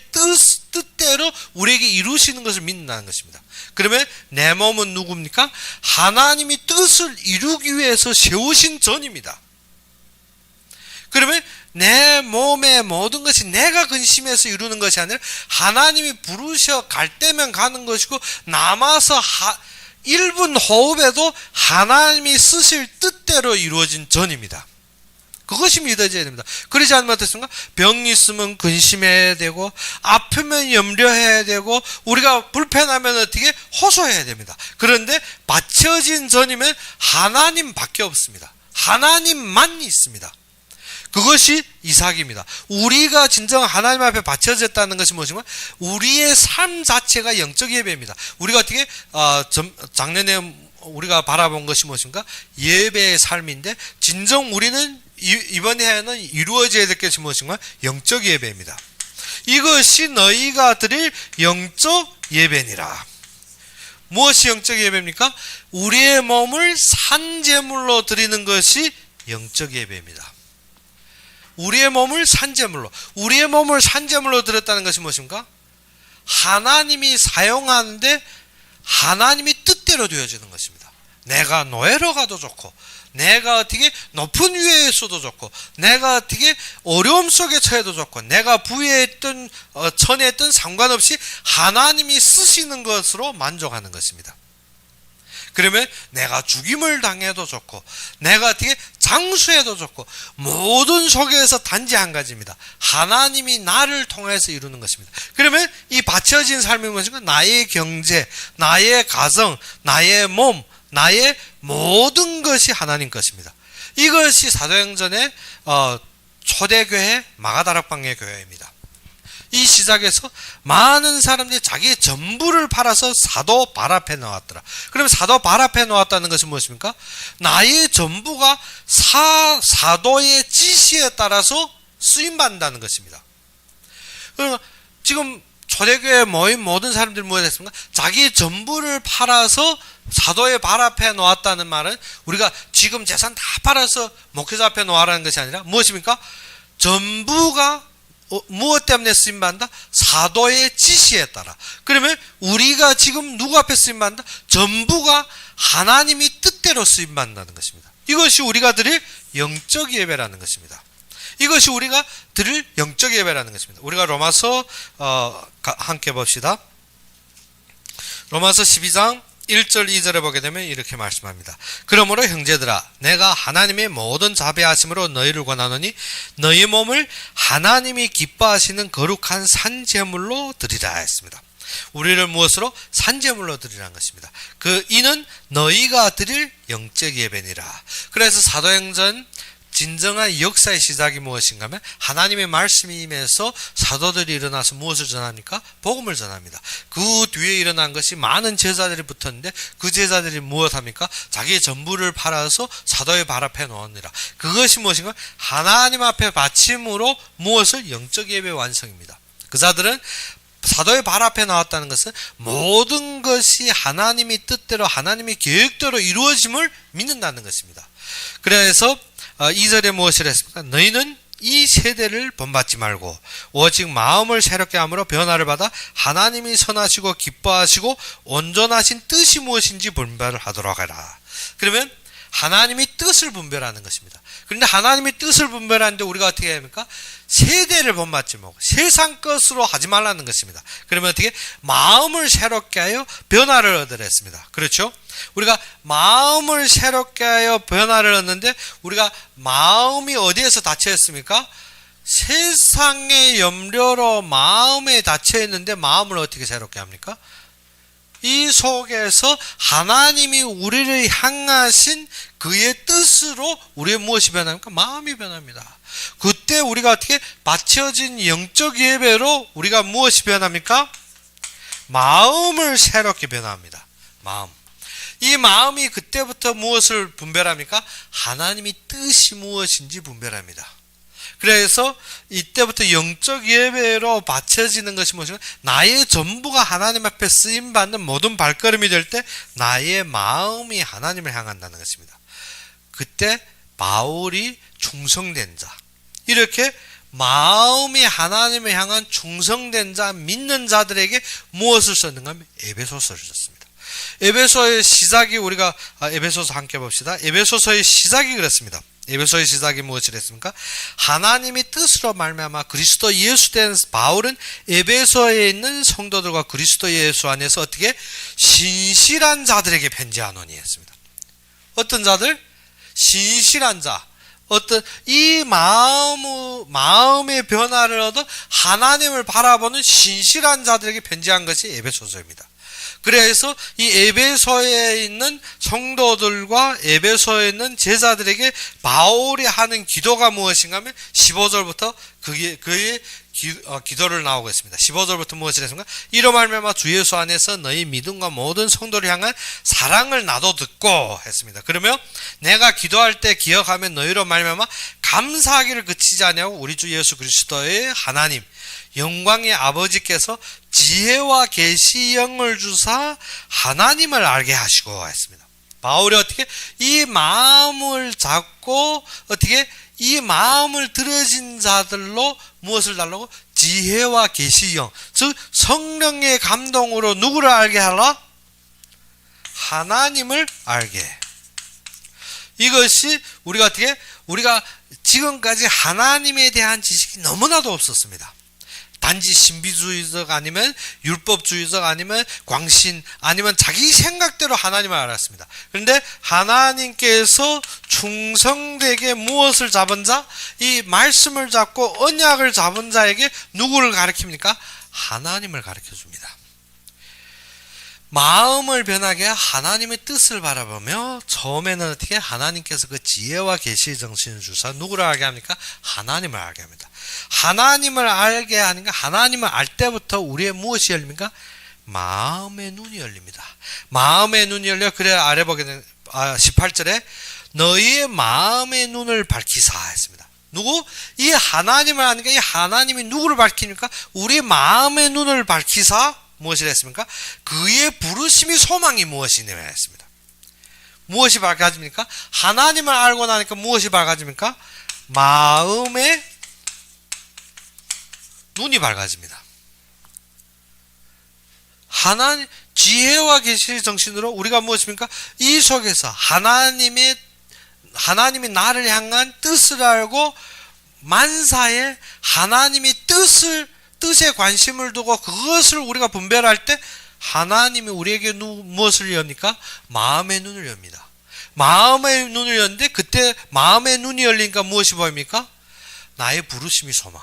뜻대로 우리에게 이루시는 것을 믿는다는 것입니다. 그러면 내 몸은 누굽니까? 하나님이 뜻을 이루기 위해서 세우신 전입니다. 그러면 내 몸의 모든 것이 내가 근심해서 이루는 것이 아니라 하나님이 부르셔 갈 때면 가는 것이고 남아서 1분 호흡에도 하나님이 쓰실 뜻대로 이루어진 전입니다. 그것이 믿어져야 됩니다. 그러지 않으면 어떻습니까? 병이 있으면 근심해야 되고 아프면 염려해야 되고 우리가 불편하면 어떻게? 호소해야 됩니다. 그런데 바쳐진 전이면 하나님밖에 없습니다. 하나님만 있습니다. 그것이 이삭입니다. 우리가 진정 하나님 앞에 바쳐졌다는 것이 무엇이면 우리의 삶 자체가 영적 예배입니다. 우리가 어떻게 작년에 우리가 바라본 것이 무엇인가? 예배의 삶인데 진정 우리는 이번 해에는 이루어져야 될 것이 무엇인가? 영적 예배입니다. 이것이 너희가 드릴 영적 예배니라. 무엇이 영적 예배입니까? 우리의 몸을 산제물로 드리는 것이 영적 예배입니다. 우리의 몸을 산제물로 드렸다는 것이 무엇입니까? 하나님이 사용하는데 하나님이 뜻대로 되어지는 것입니다. 내가 노예로 가도 좋고, 내가 어떻게 높은 위에 있어도 좋고, 내가 어떻게 어려움 속에 처해도 좋고, 내가 부에 있든 천에 있든 상관없이 하나님이 쓰시는 것으로 만족하는 것입니다. 그러면 내가 죽임을 당해도 좋고, 내가 어떻게 장수해도 좋고, 모든 속에서 단지 한 가지입니다. 하나님이 나를 통해서 이루는 것입니다. 그러면 이 바쳐진 삶이 무엇인가? 나의 경제, 나의 가정, 나의 몸, 나의 모든 것이 하나님 것입니다. 이것이 사도행전의 초대교회 마가다락방의 교회입니다. 이 시작에서 많은 사람들이 자기의 전부를 팔아서 사도 발 앞에 놓았더라. 그러면 사도 발 앞에 놓았다는 것은 무엇입니까? 나의 전부가 사도의 지시에 따라서 쓰임받는다는 것입니다. 그러면 지금 초대교회에 모인 모든 사람들이 뭐가 됐습니까? 자기의 전부를 팔아서 사도의 발 앞에 놓았다는 말은 우리가 지금 재산 다 팔아서 목회자 앞에 놓아라는 것이 아니라 무엇입니까? 전부가 무엇 때문에 쓰임받는다? 사도의 지시에 따라. 그러면 우리가 지금 누구 앞에 쓰임받는다? 전부가 하나님이 뜻대로 쓰임받는다는 것입니다. 이것이 우리가 드릴 영적 예배라는 것입니다. 이것이 우리가 드릴 영적 예배라는 것입니다. 우리가 로마서 함께 봅시다. 로마서 12장 1절 2절에 보게 되면 이렇게 말씀합니다. 그러므로 형제들아, 내가 하나님의 모든 자비하심으로 너희를 권하노니 너희 몸을 하나님이 기뻐하시는 거룩한 산제물로 드리라 했습니다. 우리를 무엇으로? 산제물로 드리라는 것입니다. 이는 너희가 드릴 영적 예배니라. 그래서 사도행전 진정한 역사의 시작이 무엇인가 하면 하나님의 말씀이 임해서 사도들이 일어나서 무엇을 전합니까? 복음을 전합니다. 그 뒤에 일어난 것이 많은 제자들이 붙었는데 그 제자들이 무엇합니까? 자기의 전부를 팔아서 사도의 발 앞에 놓으니라. 그것이 무엇인가? 하나님 앞에 바침으로 무엇을? 영적 예배 완성입니다. 그 자들은 사도의 발 앞에 나왔다는 것은 모든 것이 하나님의 뜻대로 하나님의 계획대로 이루어짐을 믿는다는 것입니다. 그래서 2절에 무엇을 했습니까? 너희는 이 세대를 본받지 말고 오직 마음을 새롭게 함으로 변화를 받아 하나님이 선하시고 기뻐하시고 온전하신 뜻이 무엇인지 분별을 하도록 하라. 그러면 하나님이 뜻을 분별하는 것입니다. 그런데 하나님이 뜻을 분별하는데 우리가 어떻게 해야 합니까? 세대를 본받지 말고 세상 것으로 하지 말라는 것입니다. 그러면 어떻게? 마음을 새롭게 하여 변화를 얻으라 했습니다. 그렇죠? 우리가 마음을 새롭게 하여 변화를 얻는데 우리가 마음이 어디에서 닫혀 있습니까? 세상의 염려로 마음에 닫혀 있는데 마음을 어떻게 새롭게 합니까? 이 속에서 하나님이 우리를 향하신 그의 뜻으로 우리의 무엇이 변합니까? 마음이 변합니다. 그때 우리가 어떻게 바쳐진 영적 예배로 우리가 무엇이 변합니까? 마음을 새롭게 변합니다. 마음. 이 마음이 그때부터 무엇을 분별합니까? 하나님의 뜻이 무엇인지 분별합니다. 그래서 이때부터 영적 예배로 바쳐지는 것이 무엇인가? 나의 전부가 하나님 앞에 쓰임받는 모든 발걸음이 될 때 나의 마음이 하나님을 향한다는 것입니다. 그때 바울이 충성된 자, 이렇게 마음이 하나님을 향한 충성된 자, 믿는 자들에게 무엇을 썼는가 하면 에베소서를 썼습니다. 에베소의 시작이 우리가 에베소서 함께 봅시다. 에베소서의 시작이 그렇습니다. 에베소의 시작이 무엇을 했습니까? 하나님의 뜻으로 말미암아 그리스도 예수 된 바울은 에베소에 있는 성도들과 그리스도 예수 안에서 어떻게 신실한 자들에게 편지하노니 했습니다. 어떤 자들? 신실한 자. 어떤 이 마음의 변화를 얻어 하나님을 바라보는 신실한 자들에게 편지한 것이 에베소서입니다. 그래서 이 에베소에 있는 성도들과 에베소에 있는 제자들에게 바울이 하는 기도가 무엇인가 하면 15절부터 그의 기도를 나오고 있습니다. 15절부터 무엇을 했습니까? 이로 말미암아 주 예수 안에서 너희 믿음과 모든 성도를 향한 사랑을 나도 듣고 했습니다. 그러면 내가 기도할 때 기억하며 너희로 말미암아 감사하기를 그치지 아니하고 우리 주 예수 그리스도의 하나님 영광의 아버지께서 지혜와 계시 영을 주사 하나님을 알게 하시고 했습니다. 바울이 어떻게 이 마음을 잡고 어떻게 이 마음을 들어진 자들로 무엇을 달라고? 지혜와 계시영, 즉 성령의 감동으로 누구를 알게 하라? 하나님을 알게. 이것이 우리가 어떻게? 우리가 지금까지 하나님에 대한 지식이 너무나도 없었습니다. 단지 신비주의적 아니면 율법주의적 아니면 광신 아니면 자기 생각대로 하나님을 알았습니다. 그런데 하나님께서 충성되게 무엇을 잡은 자? 이 말씀을 잡고 언약을 잡은 자에게 누구를 가르칩니까? 하나님을 가르쳐줍니다. 마음을 변하게 하나님의 뜻을 바라보며 처음에는 어떻게 하나님께서 그 지혜와 계시의 정신을 주사 누구를 알게 합니까? 하나님을 알게 합니다. 하나님을 알게 하니까 하나님을 알 때부터 우리의 무엇이 열립니까? 마음의 눈이 열립니다. 마음의 눈이 열려 그래 아래 보게 되는 18절에 너희의 마음의 눈을 밝히사 했습니다. 누구? 이 하나님을 아니까 이 하나님이 누구를 밝힙니까? 우리 마음의 눈을 밝히사 무엇을 했습니까? 그의 부르심이 소망이 무엇이냐 했습니다. 무엇이 밝아집니까? 하나님을 알고 나니까 무엇이 밝아집니까? 마음의 눈이 밝아집니다. 하나님 지혜와 계시의 정신으로 우리가 무엇입니까? 이 속에서 하나님이 나를 향한 뜻을 알고 만사에 하나님이 뜻에 관심을 두고 그것을 우리가 분별할 때 하나님이 우리에게 무엇을 엽니까? 마음의 눈을 엽니다. 마음의 눈을 여는데 그때 마음의 눈이 열리니까 무엇이 보입니까? 나의 부르심이 소망.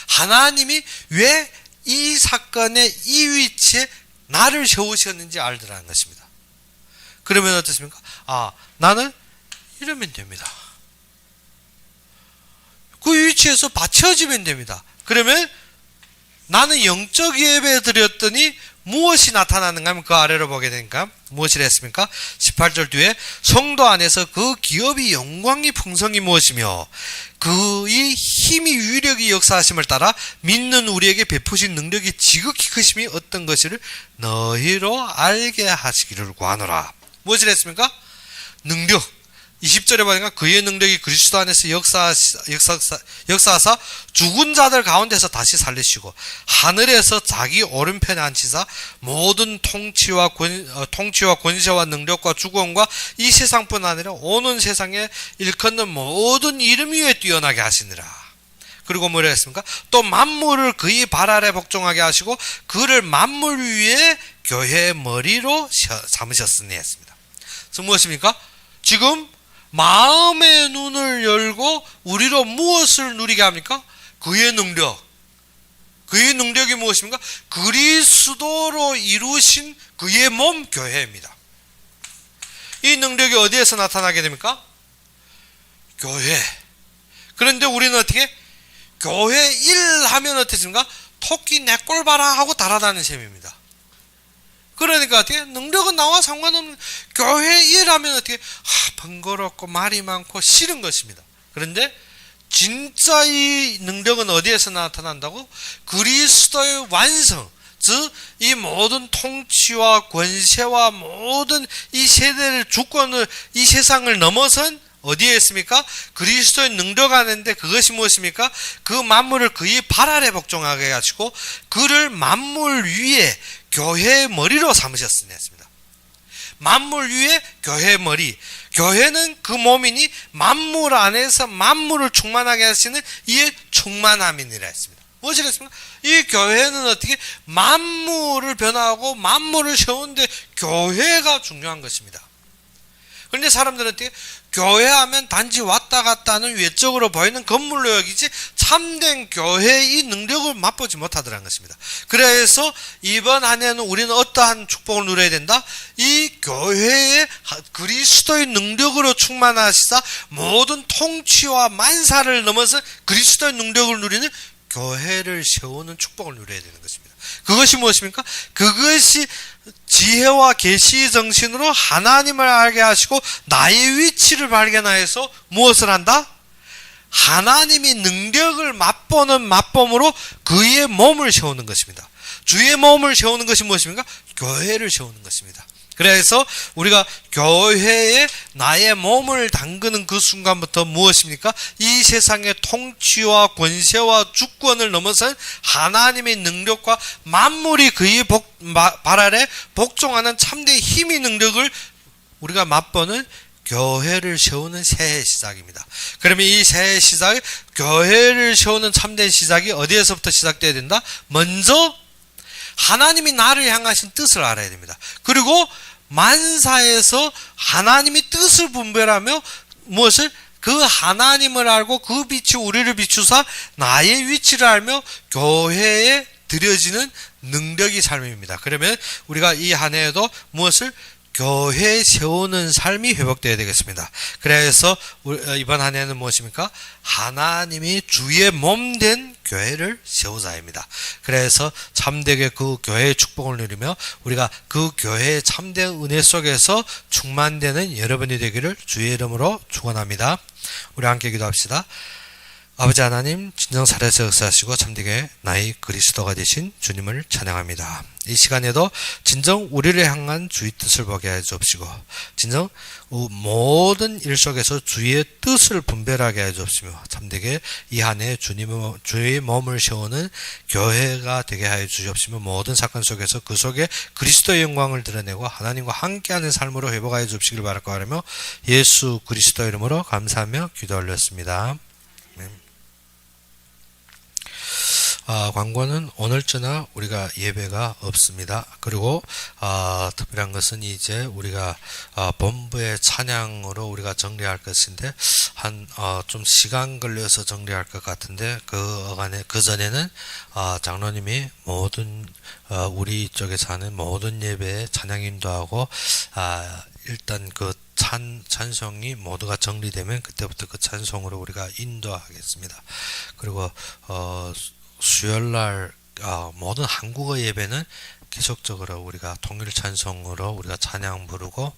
하나님이 왜 이 사건의 이 위치에 나를 세우셨는지 알더라는 것입니다. 그러면 어떻습니까? 나는 이러면 됩니다. 그 위치에서 받쳐지면 됩니다. 그러면 나는 영적 예배 드렸더니 무엇이 나타나는가 하면 그 아래로 보게 되니까 무엇이라 했습니까? 18절 뒤에 성도 안에서 그 기업이 영광이 풍성이 무엇이며 그의 힘이 위력이 역사하심을 따라 믿는 우리에게 베푸신 능력이 지극히 크심이 어떤 것을 너희로 알게 하시기를 구하노라. 무엇이라 했습니까? 능력. 20절에 보니까 그의 능력이 그리스도 안에서 역사하사 죽은 자들 가운데서 다시 살리시고 하늘에서 자기 오른편에 앉히사 모든 통치와 권세와 능력과 주권과 이 세상뿐 아니라 오는 세상에 일컫는 모든 이름 위에 뛰어나게 하시니라. 그리고 뭐라 했습니까? 또 만물을 그의 발 아래 복종하게 하시고 그를 만물 위에 교회의 머리로 삼으셨으니 했습니다. 그래서 무엇입니까? 지금 마음의 눈을 열고 우리로 무엇을 누리게 합니까? 그의 능력. 그의 능력이 무엇입니까? 그리스도로 이루신 그의 몸 교회입니다. 이 능력이 어디에서 나타나게 됩니까? 교회. 그런데 우리는 어떻게? 교회 일 하면 어떻습니까? 토끼 내 꼴 봐라 하고 달아다니는 셈입니다. 그러니까 어떻게? 능력은 나와 상관없는 교회 일하면 어떻게? 번거롭고 말이 많고 싫은 것입니다. 그런데 진짜 이 능력은 어디에서 나타난다고? 그리스도의 완성, 즉 이 모든 통치와 권세와 모든 이 세대를 주권을 이 세상을 넘어선 어디에 있습니까? 그리스도의 능력 안인데 그것이 무엇입니까? 그 만물을 그의 발 아래 복종하게 하시고 그를 만물 위에 교회의 머리로 삼으셨으니 했습니다. 만물 위에 교회의 머리. 교회는 그 몸이니 만물 안에서 만물을 충만하게 하시는 이의 충만함이니라 했습니다. 무엇이라 했습니까? 이 교회는 어떻게 만물을 변화하고 만물을 세우는데 교회가 중요한 것입니다. 그런데 사람들은 어떻게 교회하면 단지 왔다 갔다 하는 외적으로 보이는 건물로 여기지 참된 교회의 능력을 맛보지 못하더라는 것입니다. 그래서 이번 한 해는 우리는 어떠한 축복을 누려야 된다? 이 교회의 그리스도의 능력으로 충만하시사 모든 통치와 만사를 넘어서 그리스도의 능력을 누리는 교회를 세우는 축복을 누려야 되는 것입니다. 그것이 무엇입니까? 그것이 지혜와 계시 정신으로 하나님을 알게 하시고 나의 위치를 발견하여서 무엇을 한다? 하나님이 능력을 맛보는 맛봄으로 그의 몸을 세우는 것입니다. 주의 몸을 세우는 것이 무엇입니까? 교회를 세우는 것입니다. 그래서 우리가 교회에 나의 몸을 담그는 그 순간부터 무엇입니까? 이 세상의 통치와 권세와 주권을 넘어선 하나님의 능력과 만물이 그의 발 아래 복종하는 참된 힘의 능력을 우리가 맛보는 교회를 세우는 새해 시작입니다. 그러면 이 새해 시작에 교회를 세우는 참된 시작이 어디에서부터 시작돼야 된다? 먼저 하나님이 나를 향하신 뜻을 알아야 됩니다. 그리고 만사에서 하나님이 뜻을 분별하며 무엇을? 그 하나님을 알고 그 빛이 우리를 비추사 나의 위치를 알며 교회에 드려지는 능력이 삶입니다. 그러면 우리가 이 한 해에도 무엇을? 교회 세우는 삶이 회복되어야 되겠습니다. 그래서 이번 한 해는 무엇입니까? 하나님이 주의 몸 된 교회를 세우자입니다. 그래서 참되게 그 교회의 축복을 누리며 우리가 그 교회의 참된 은혜 속에서 충만되는 여러분이 되기를 주의 이름으로 축원합니다. 우리 함께 기도합시다. 아버지 하나님, 진정 살아서 역사하시고 참되게 나의 그리스도가 되신 주님을 찬양합니다. 이 시간에도 진정 우리를 향한 주의 뜻을 보게 해 주옵시고 진정 모든 일 속에서 주의 뜻을 분별하게 해 주옵시며 참되게 이 한 해 주의 몸을 세우는 교회가 되게 하여 주옵시며 모든 사건 속에서 그 속에 그리스도의 영광을 드러내고 하나님과 함께하는 삶으로 회복하여 주옵시길 바라고 하며 예수 그리스도 이름으로 감사하며 기도 올렸습니다. 광고는 오늘 저녁 우리가 예배가 없습니다. 그리고 특별한 것은 이제 우리가 본부의 찬양으로 우리가 정리할 것인데 좀 시간 걸려서 정리할 것 같은데 그 전에는 장로님이 모든 우리 쪽에서 하는 모든 예배에 찬양 인도하고 일단 그 찬송이 모두가 정리되면 그때부터 그 찬송으로 우리가 인도하겠습니다. 그리고 수요일날 모든 한국어 예배는 계속적으로 우리가 통일 찬송으로 우리가 찬양 부르고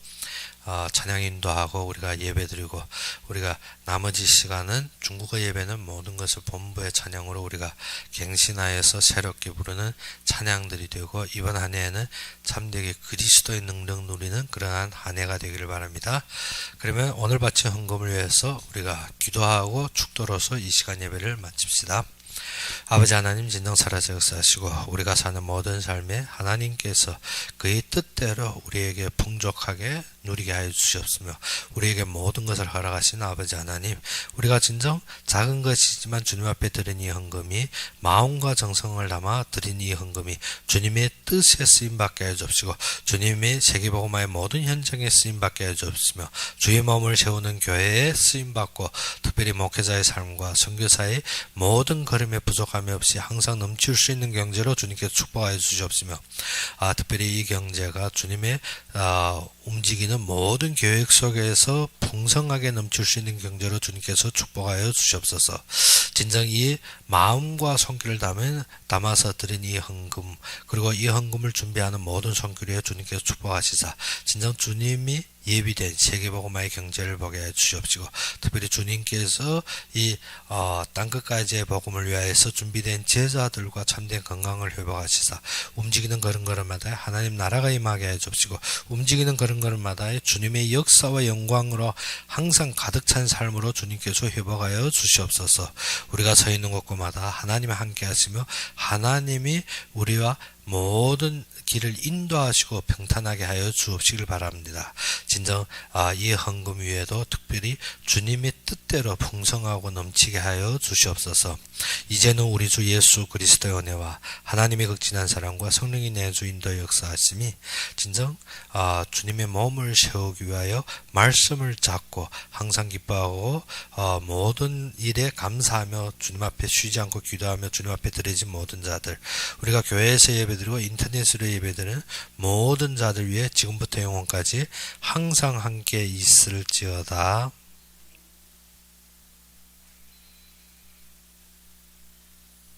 찬양 인도하고 우리가 예배 드리고 우리가 나머지 시간은 중국어 예배는 모든 것을 본부의 찬양으로 우리가 갱신하여서 새롭게 부르는 찬양들이 되고 이번 한 해에는 참되게 그리스도의 능력 누리는 그러한 한 해가 되기를 바랍니다. 그러면 오늘 바친 헌금을 위해서 우리가 기도하고 축도로서 이 시간 예배를 마칩시다. 아버지 하나님 진정 살아서 역사하시고 우리가 사는 모든 삶에 하나님께서 그의 뜻대로 우리에게 풍족하게 누리게 하여 주시옵으며 우리에게 모든 것을 허락하신 아버지 하나님 우리가 진정 작은 것이지만 주님 앞에 드린 이 헌금이 마음과 정성을 담아 드린 이 헌금이 주님의 뜻에 쓰임받게 하여 주옵시고 주님의 세계복음화의 모든 현장에 쓰임받게 하여 주옵시며 주의 몸을 세우는 교회에 쓰임받고 특별히 목회자의 삶과 선교사의 모든 걸음에 부족함이 없이 항상 넘칠 수 있는 경제로 주님께서 축복하여 주시옵시며 특별히 이 경제가 주님의 움직이는 모든 계획 속에서 풍성하게 넘칠 수 있는 경제로 주님께서 축복하여 주시옵소서. 진정 이 마음과 손길을 담아서 드린 이 헌금 그리고 이 헌금을 준비하는 모든 손길에 주님께서 축복하시사 진정 주님이 예비된 세계복음화의 경제를 보게 해 주시옵시고 특별히 주님께서 이 땅끝까지의 복음을 위하여서 준비된 제자들과 참된 건강을 회복하시사 움직이는 걸음걸음마다 하나님 나라가 임하게 해 주옵시고 움직이는 걸음걸음마다 주님의 역사와 영광으로 항상 가득 찬 삶으로 주님께서 회복하여 주시옵소서. 우리가 서 있는 곳곳마다 하나님이 함께 하시며 하나님이 우리와 모든 길을 인도하시고 평탄하게 하여 주옵시길 바랍니다. 진정 이 헌금 위에도 특별히 주님의 뜻대로 풍성하고 넘치게 하여 주시옵소서. 이제는 우리 주 예수 그리스도의 은혜와 하나님의 극진한 사랑과 성령의 내주 인도 역사하심이 진정 주님의 몸을 세우기 위하여 말씀을 잡고 항상 기뻐하고 모든 일에 감사하며 주님 앞에 쉬지 않고 기도하며 주님 앞에 드려진 모든 자들 우리가 교회에서 예배드리고 인터넷으로 예배드리는 모든 자들 위해 지금부터 영원까지 항상 함께 있을지어다.